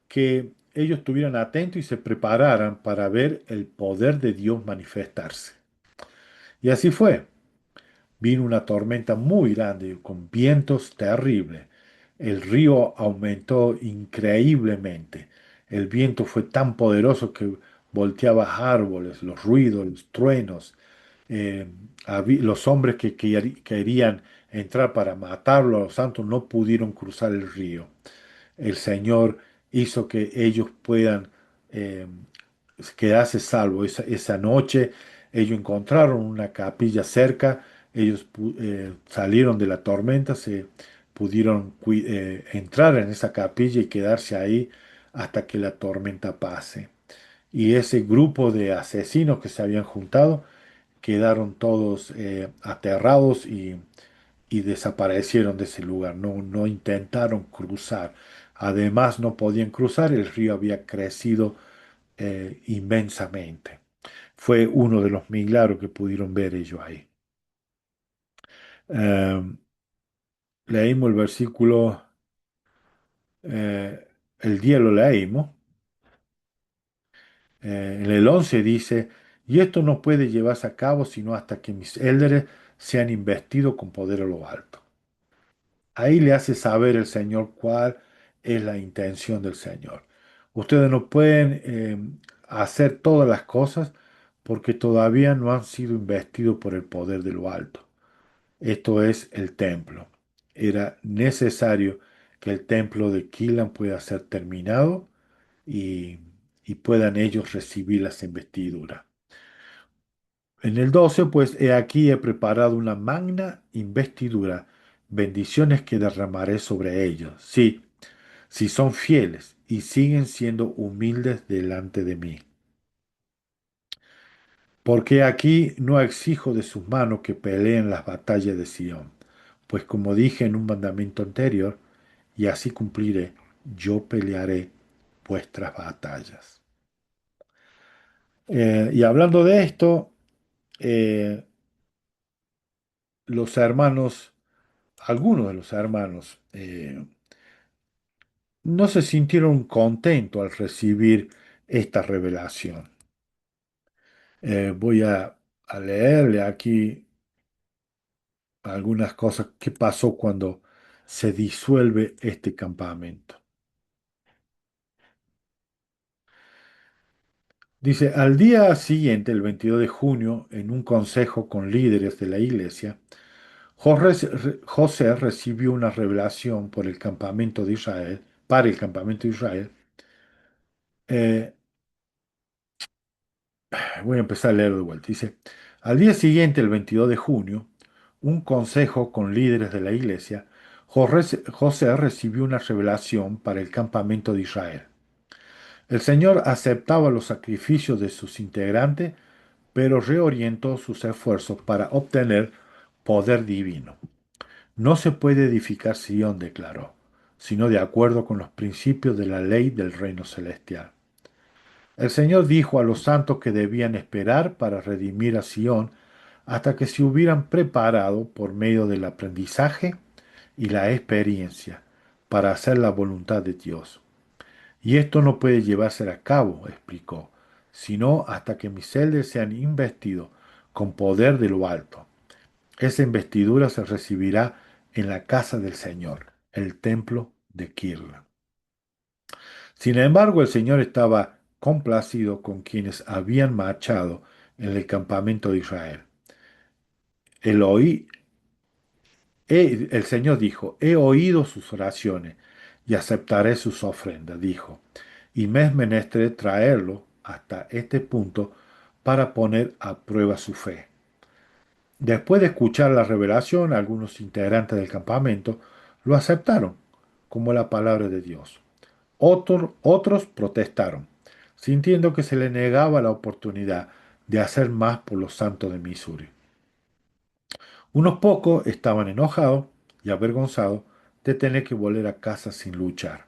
que ellos estuvieran atentos y se prepararan para ver el poder de Dios manifestarse. Y así fue. Vino una tormenta muy grande con vientos terribles. El río aumentó increíblemente. El viento fue tan poderoso que volteaba árboles, los ruidos, los truenos. Eh, los hombres que querían entrar para matarlo a los santos no pudieron cruzar el río. El Señor hizo que ellos puedan eh, quedarse salvos. Esa noche ellos encontraron una capilla cerca, ellos salieron de la tormenta, se pudieron entrar en esa capilla y quedarse ahí hasta que la tormenta pase. Y ese grupo de asesinos que se habían juntado quedaron todos aterrados y desaparecieron de ese lugar. No, no intentaron cruzar. Además, no podían cruzar, el río había crecido inmensamente. Fue uno de los milagros que pudieron ver ellos ahí. Eh, leímos el versículo, el día lo leímos. En el 11 dice, y esto no puede llevarse a cabo sino hasta que mis élderes sean investidos con poder a lo alto. Ahí le hace saber el Señor cuál es la intención del Señor. Ustedes no pueden hacer todas las cosas porque todavía no han sido investidos por el poder de lo alto. Esto es el templo. Era necesario que el templo de Kilan pueda ser terminado y, y puedan ellos recibir las investiduras. En el 12, pues he aquí he preparado una magna investidura, bendiciones que derramaré sobre ellos. Sí, si son fieles y siguen siendo humildes delante de mí. Porque aquí no exijo de sus manos que peleen las batallas de Sión, pues como dije en un mandamiento anterior, y así cumpliré, yo pelearé vuestras batallas. Y hablando de esto, eh, los hermanos, algunos de los hermanos, no se sintieron contentos al recibir esta revelación. Voy a leerle aquí algunas cosas que pasó cuando se disuelve este campamento. Dice, al día siguiente, el 22 de junio, en un consejo con líderes de la iglesia, José recibió una revelación por el campamento de Israel, para el campamento de Israel. Eh, Voy a empezar a leer de vuelta. Dice, al día siguiente, el 22 de junio, un consejo con líderes de la iglesia, José recibió una revelación para el campamento de Israel. El Señor aceptaba los sacrificios de sus integrantes, pero reorientó sus esfuerzos para obtener poder divino. No se puede edificar Sion, declaró, sino de acuerdo con los principios de la ley del reino celestial. El Señor dijo a los santos que debían esperar para redimir a Sión hasta que se hubieran preparado por medio del aprendizaje y la experiencia para hacer la voluntad de Dios. Y esto no puede llevarse a cabo, explicó, sino hasta que mis celdes sean investidos con poder de lo alto. Esa investidura se recibirá en la casa del Señor, el templo de Kirla. Sin embargo, el Señor estaba complacido con quienes habían marchado en el campamento de Israel. El, oí- el Señor dijo, he oído sus oraciones y aceptaré sus ofrendas, dijo, y me es menester traerlo hasta este punto para poner a prueba su fe. Después de escuchar la revelación, algunos integrantes del campamento lo aceptaron como la palabra de Dios. Otros protestaron, sintiendo que se le negaba la oportunidad de hacer más por los santos de Missouri. Unos pocos estaban enojados y avergonzados de tener que volver a casa sin luchar.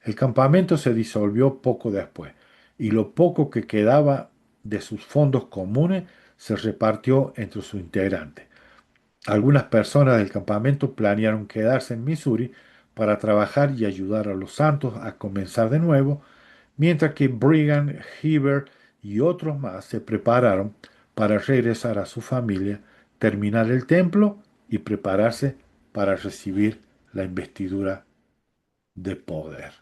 El campamento se disolvió poco después, y lo poco que quedaba de sus fondos comunes se repartió entre sus integrantes. Algunas personas del campamento planearon quedarse en Missouri para trabajar y ayudar a los santos a comenzar de nuevo, mientras que Brigham, Heber y otros más se prepararon para regresar a su familia, terminar el templo y prepararse para recibir la investidura de poder.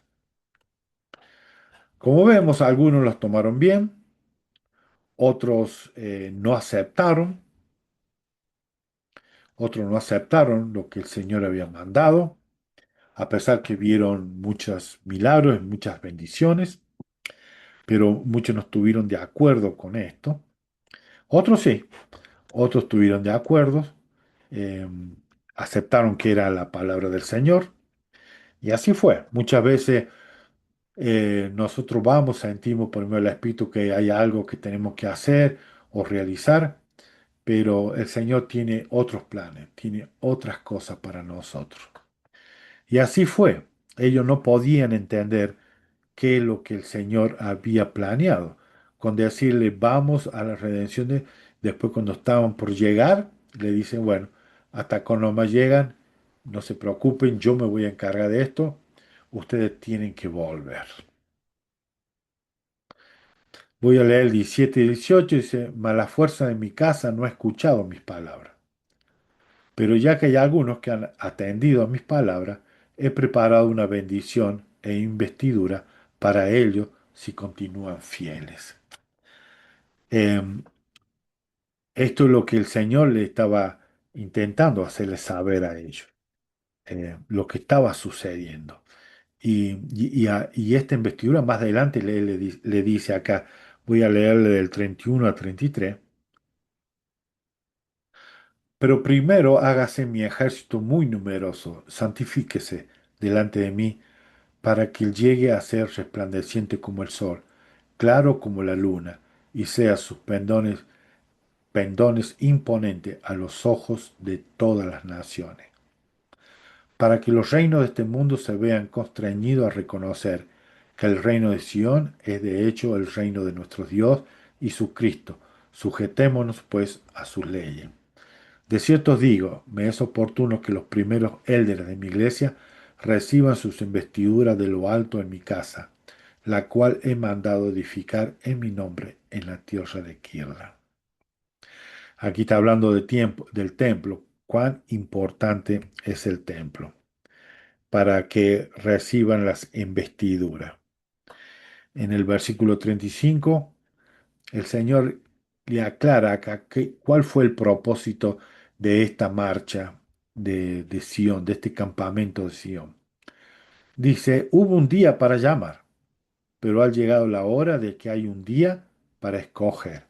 Como vemos, algunos los tomaron bien, otros no aceptaron, otros no aceptaron lo que el Señor había mandado, a pesar que vieron muchos milagros, muchas bendiciones, pero muchos no estuvieron de acuerdo con esto. Otros sí, otros estuvieron de acuerdo, eh, aceptaron que era la palabra del Señor, y así fue. Muchas veces nosotros vamos, sentimos por medio del Espíritu que hay algo que tenemos que hacer o realizar, pero el Señor tiene otros planes, tiene otras cosas para nosotros. Y así fue. Ellos no podían entender qué es lo que el Señor había planeado. Con decirle, vamos a la redención, después cuando estaban por llegar, le dicen, bueno, hasta cuando más llegan, no se preocupen, yo me voy a encargar de esto, ustedes tienen que volver. Voy a leer el 17 y 18, dice, mas la fuerza de mi casa no ha escuchado mis palabras. Pero ya que hay algunos que han atendido a mis palabras, he preparado una bendición e investidura para ellos si continúan fieles. Em, Esto es lo que el Señor le estaba intentando hacerles saber a ellos, lo que estaba sucediendo. Y esta investidura más adelante le dice acá, voy a leerle del 31 al 33, pero primero hágase mi ejército muy numeroso, santifíquese delante de mí, para que él llegue a ser resplandeciente como el sol, claro como la luna, y sea sus pendones imponente a los ojos de todas las naciones, para que los reinos de este mundo se vean constreñidos a reconocer que el reino de Sión es de hecho el reino de nuestro Dios y su Cristo. Sujetémonos pues a sus leyes. De cierto os digo, me es oportuno que los primeros élderes de mi iglesia reciban sus investiduras de lo alto en mi casa, la cual he mandado edificar en mi nombre en la tierra de Kirla. Aquí está hablando de tiempo, del templo. Cuán importante es el templo para que reciban las investiduras. En el versículo 35, el Señor le aclara acá cuál fue el propósito de esta marcha de Sión, de este campamento de Sión. Dice, hubo un día para llamar, pero ha llegado la hora de que hay un día para escoger,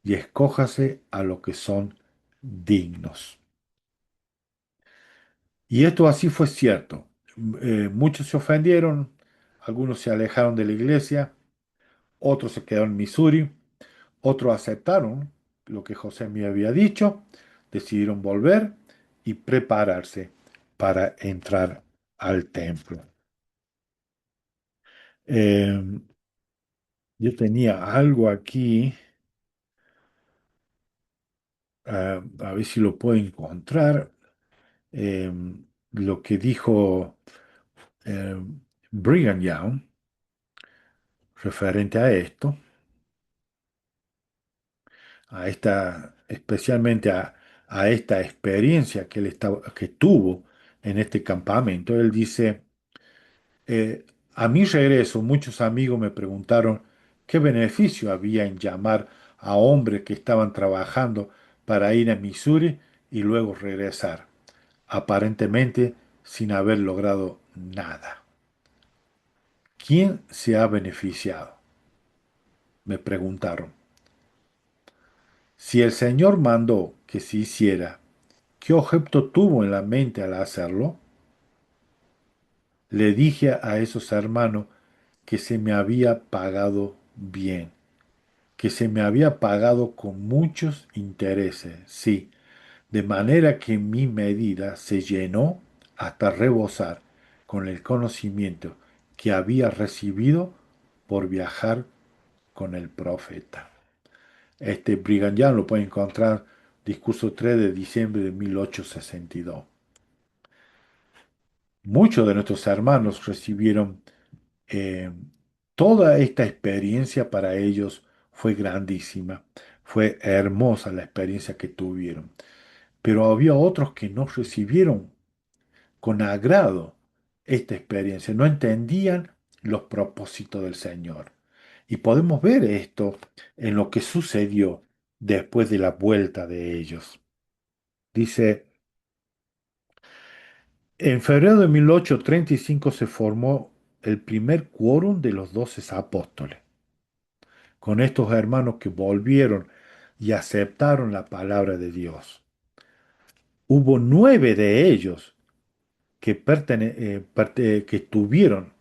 y escójase a los que son dignos. Y esto así fue cierto. Muchos se ofendieron, algunos se alejaron de la iglesia, otros se quedaron en Missouri, otros aceptaron lo que José me había dicho, decidieron volver y prepararse para entrar al templo. Eh, yo tenía algo aquí, a ver si lo puedo encontrar, eh, lo que dijo eh, Brigham Young referente a esto. Especialmente a esta experiencia que que tuvo en este campamento. Él dice, a mi regreso muchos amigos me preguntaron qué beneficio había en llamar a hombres que estaban trabajando para ir a Missouri y luego regresar, aparentemente sin haber logrado nada. ¿Quién se ha beneficiado? Me preguntaron. Si el Señor mandó que se hiciera, ¿qué objeto tuvo en la mente al hacerlo? Le dije a esos hermanos que se me había pagado bien, que se me había pagado con muchos intereses, sí, de manera que mi medida se llenó hasta rebosar con el conocimiento que había recibido por viajar con el profeta. Este Brigham Young lo puede encontrar, discurso 3 de diciembre de 1862. Muchos de nuestros hermanos recibieron eh, toda esta experiencia para ellos fue grandísima, fue hermosa la experiencia que tuvieron, pero había otros que no recibieron con agrado esta experiencia, no entendían los propósitos del Señor. Y podemos ver esto en lo que sucedió después de la vuelta de ellos. Dice, en febrero de 1835 se formó el primer quórum de los 12 apóstoles, con estos hermanos que volvieron y aceptaron la palabra de Dios. Hubo 9 de ellos que tuvieron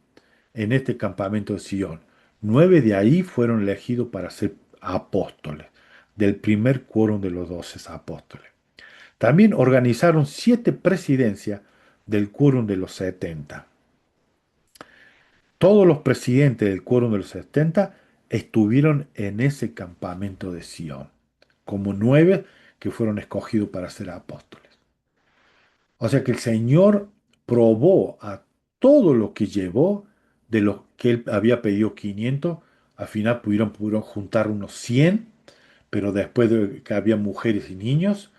en este campamento de Sion. 9 de ahí fueron elegidos para ser apóstoles, del primer quórum de los 12 apóstoles. También organizaron 7 presidencias del quórum de los 70. Todos los presidentes del quórum de los 70 estuvieron en ese campamento de Sion, como 9 que fueron escogidos para ser apóstoles. O sea que el Señor probó a todo lo que llevó de los que él había pedido 500, al final pudieron juntar unos 100, pero después de que había mujeres y niños,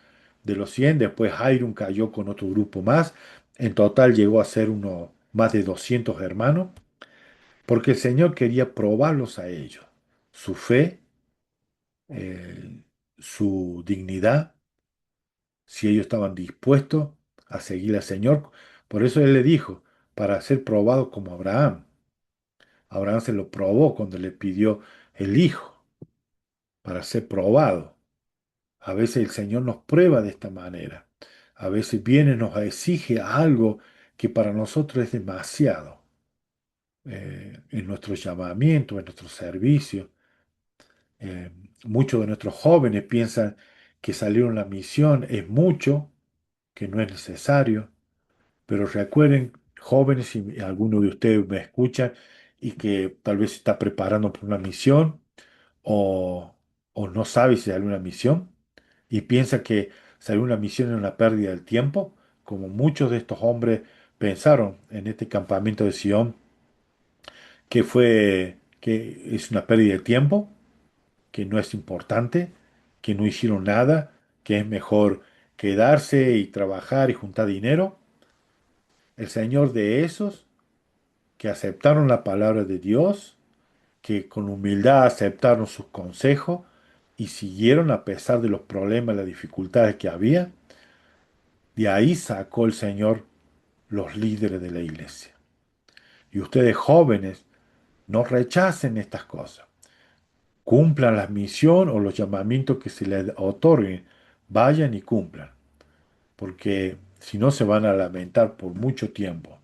de los 100, después Jairun cayó con otro grupo más, en total llegó a ser más de 200 hermanos, porque el Señor quería probarlos a ellos, su fe, eh, su dignidad, si ellos estaban dispuestos a seguir al Señor. Por eso Él le dijo, para ser probado como Abraham. Abraham se lo probó cuando le pidió el hijo, para ser probado. A veces el Señor nos prueba de esta manera. A veces viene, nos exige algo que para nosotros es demasiado, en nuestro llamamiento, en nuestro servicio. Eh, Muchos de nuestros jóvenes piensan que salir a una misión es mucho, que no es necesario, pero recuerden, jóvenes, si alguno de ustedes me escucha y que tal vez se está preparando para una misión o, o no sabe si hay una misión y piensa que salir a una misión es una pérdida del tiempo, como muchos de estos hombres pensaron en este campamento de Sion, que es una pérdida de tiempo, que no es importante, que no hicieron nada, que es mejor quedarse y trabajar y juntar dinero. El Señor de esos que aceptaron la palabra de Dios, que con humildad aceptaron sus consejos y siguieron a pesar de los problemas y las dificultades que había, de ahí sacó el Señor los líderes de la iglesia. Y ustedes jóvenes, no rechacen estas cosas. Cumplan la misión o los llamamientos que se les otorguen. Vayan y cumplan, porque si no se van a lamentar por mucho tiempo.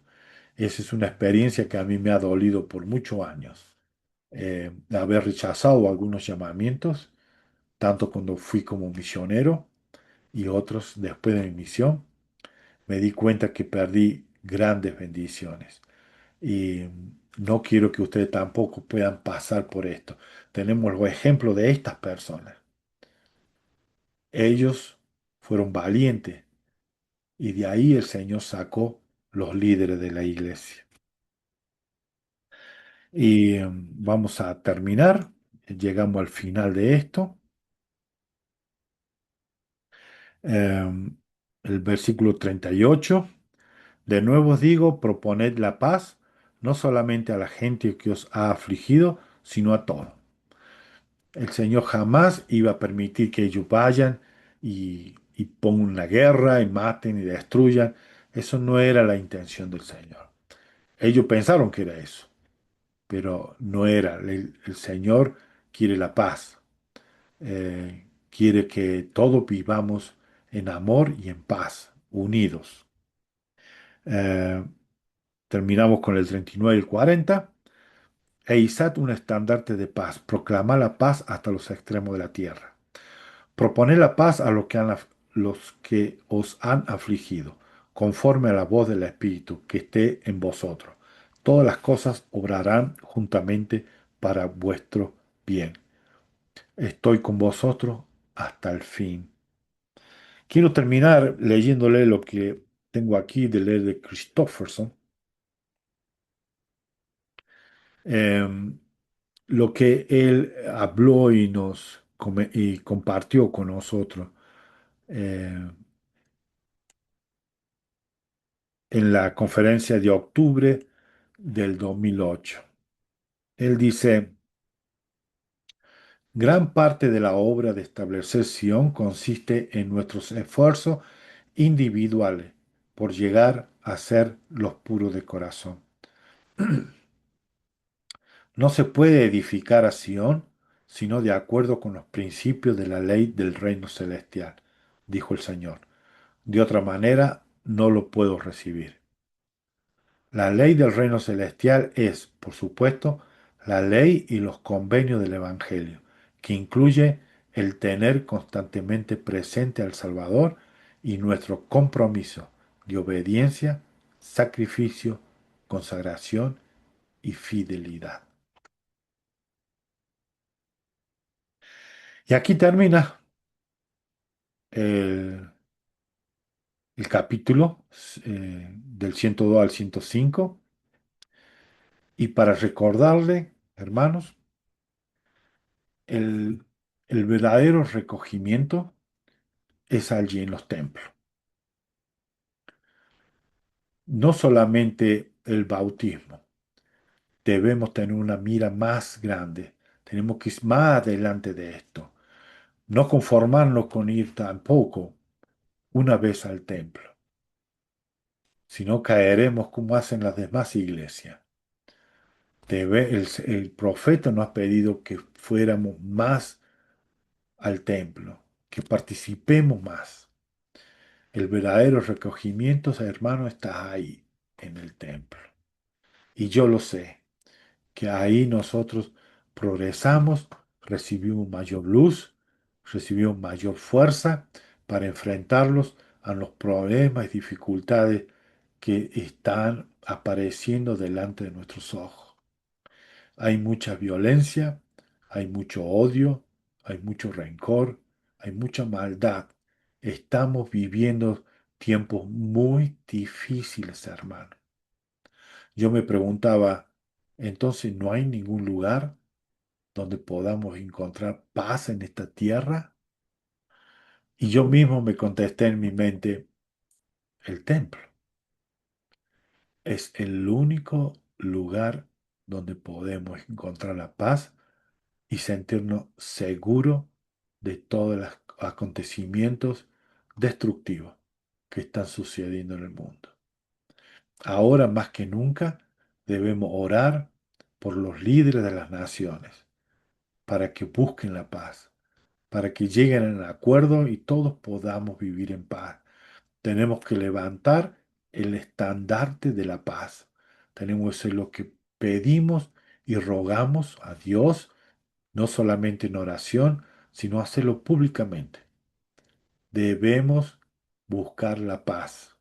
Esa es una experiencia que a mí me ha dolido por muchos años. Haber rechazado algunos llamamientos, tanto cuando fui como misionero y otros después de mi misión, me di cuenta que perdí grandes bendiciones. Y no quiero que ustedes tampoco puedan pasar por esto. Tenemos los ejemplos de estas personas. Ellos fueron valientes y de ahí el Señor sacó los líderes de la iglesia. Y vamos a terminar. Llegamos al final de esto. Em, el versículo 38. De nuevo os digo, proponed la paz, no solamente a la gente que os ha afligido, sino a todos. El Señor jamás iba a permitir que ellos vayan y pongan una guerra y maten y destruyan. Eso no era la intención del Señor. Ellos pensaron que era eso, pero no era. El Señor quiere la paz. Quiere que todos vivamos en amor y en paz, unidos. Eh, Terminamos con el 39 y el 40. E izad un estandarte de paz, proclamad la paz hasta los extremos de la tierra. Proponed la paz a los que os han afligido, conforme a la voz del Espíritu que esté en vosotros. Todas las cosas obrarán juntamente para vuestro bien. Estoy con vosotros hasta el fin. Quiero terminar leyéndole lo que tengo aquí de leer de Christofferson, em, lo que él habló y compartió con nosotros eh, en la conferencia de octubre del 2008. Él dice, gran parte de la obra de establecer Sion consiste en nuestros esfuerzos individuales por llegar a ser los puros de corazón. No se puede edificar a Sion sino de acuerdo con los principios de la ley del reino celestial, dijo el Señor. De otra manera, no lo puedo recibir. La ley del reino celestial es, por supuesto, la ley y los convenios del Evangelio, que incluye el tener constantemente presente al Salvador y nuestro compromiso de obediencia, sacrificio, consagración y fidelidad. Y aquí termina el, el capítulo del 102 al 105. Y para recordarle, hermanos, el, el verdadero recogimiento es allí en los templos. No solamente el bautismo, debemos tener una mira más grande, tenemos que ir más adelante de esto, no conformarnos con ir tampoco una vez al templo, sino caeremos como hacen las demás iglesias. El profeta nos ha pedido que fuéramos más al templo, que participemos más. El verdadero recogimiento, hermano, está ahí, en el templo. Y yo lo sé, que ahí nosotros progresamos, recibimos mayor luz, recibimos mayor fuerza para enfrentarlos a los problemas y dificultades que están apareciendo delante de nuestros ojos. Hay mucha violencia, hay mucho odio, hay mucho rencor, hay mucha maldad. Estamos viviendo tiempos muy difíciles, hermano. Yo me preguntaba, entonces, ¿no hay ningún lugar donde podamos encontrar paz en esta tierra? Y yo mismo me contesté en mi mente, el templo es el único lugar donde podemos encontrar la paz y sentirnos seguros de todos los acontecimientos destructivos que están sucediendo en el mundo. Ahora más que nunca debemos orar por los líderes de las naciones para que busquen la paz, para que lleguen a un acuerdo y todos podamos vivir en paz. Tenemos que levantar el estandarte de la paz. Tenemos que hacer lo que pedimos y rogamos a Dios, no solamente en oración, sino hacerlo públicamente. Debemos buscar la paz.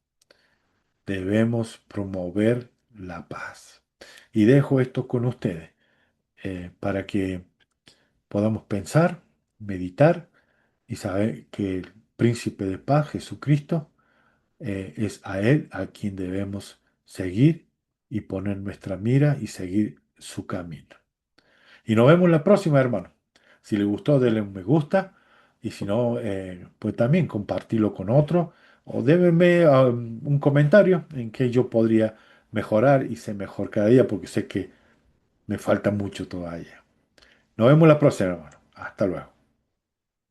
Debemos promover la paz. Y dejo esto con ustedes para que podamos pensar, meditar y saber que el príncipe de paz, Jesucristo, es a Él a quien debemos seguir y poner nuestra mira y seguir su camino. Y nos vemos la próxima, hermano. Si le gustó, denle un me gusta. Y si no, pues también compartirlo con otro. O débenme un comentario en que yo podría mejorar y ser mejor cada día, porque sé que me falta mucho todavía. Nos vemos la próxima, hermano. Hasta luego.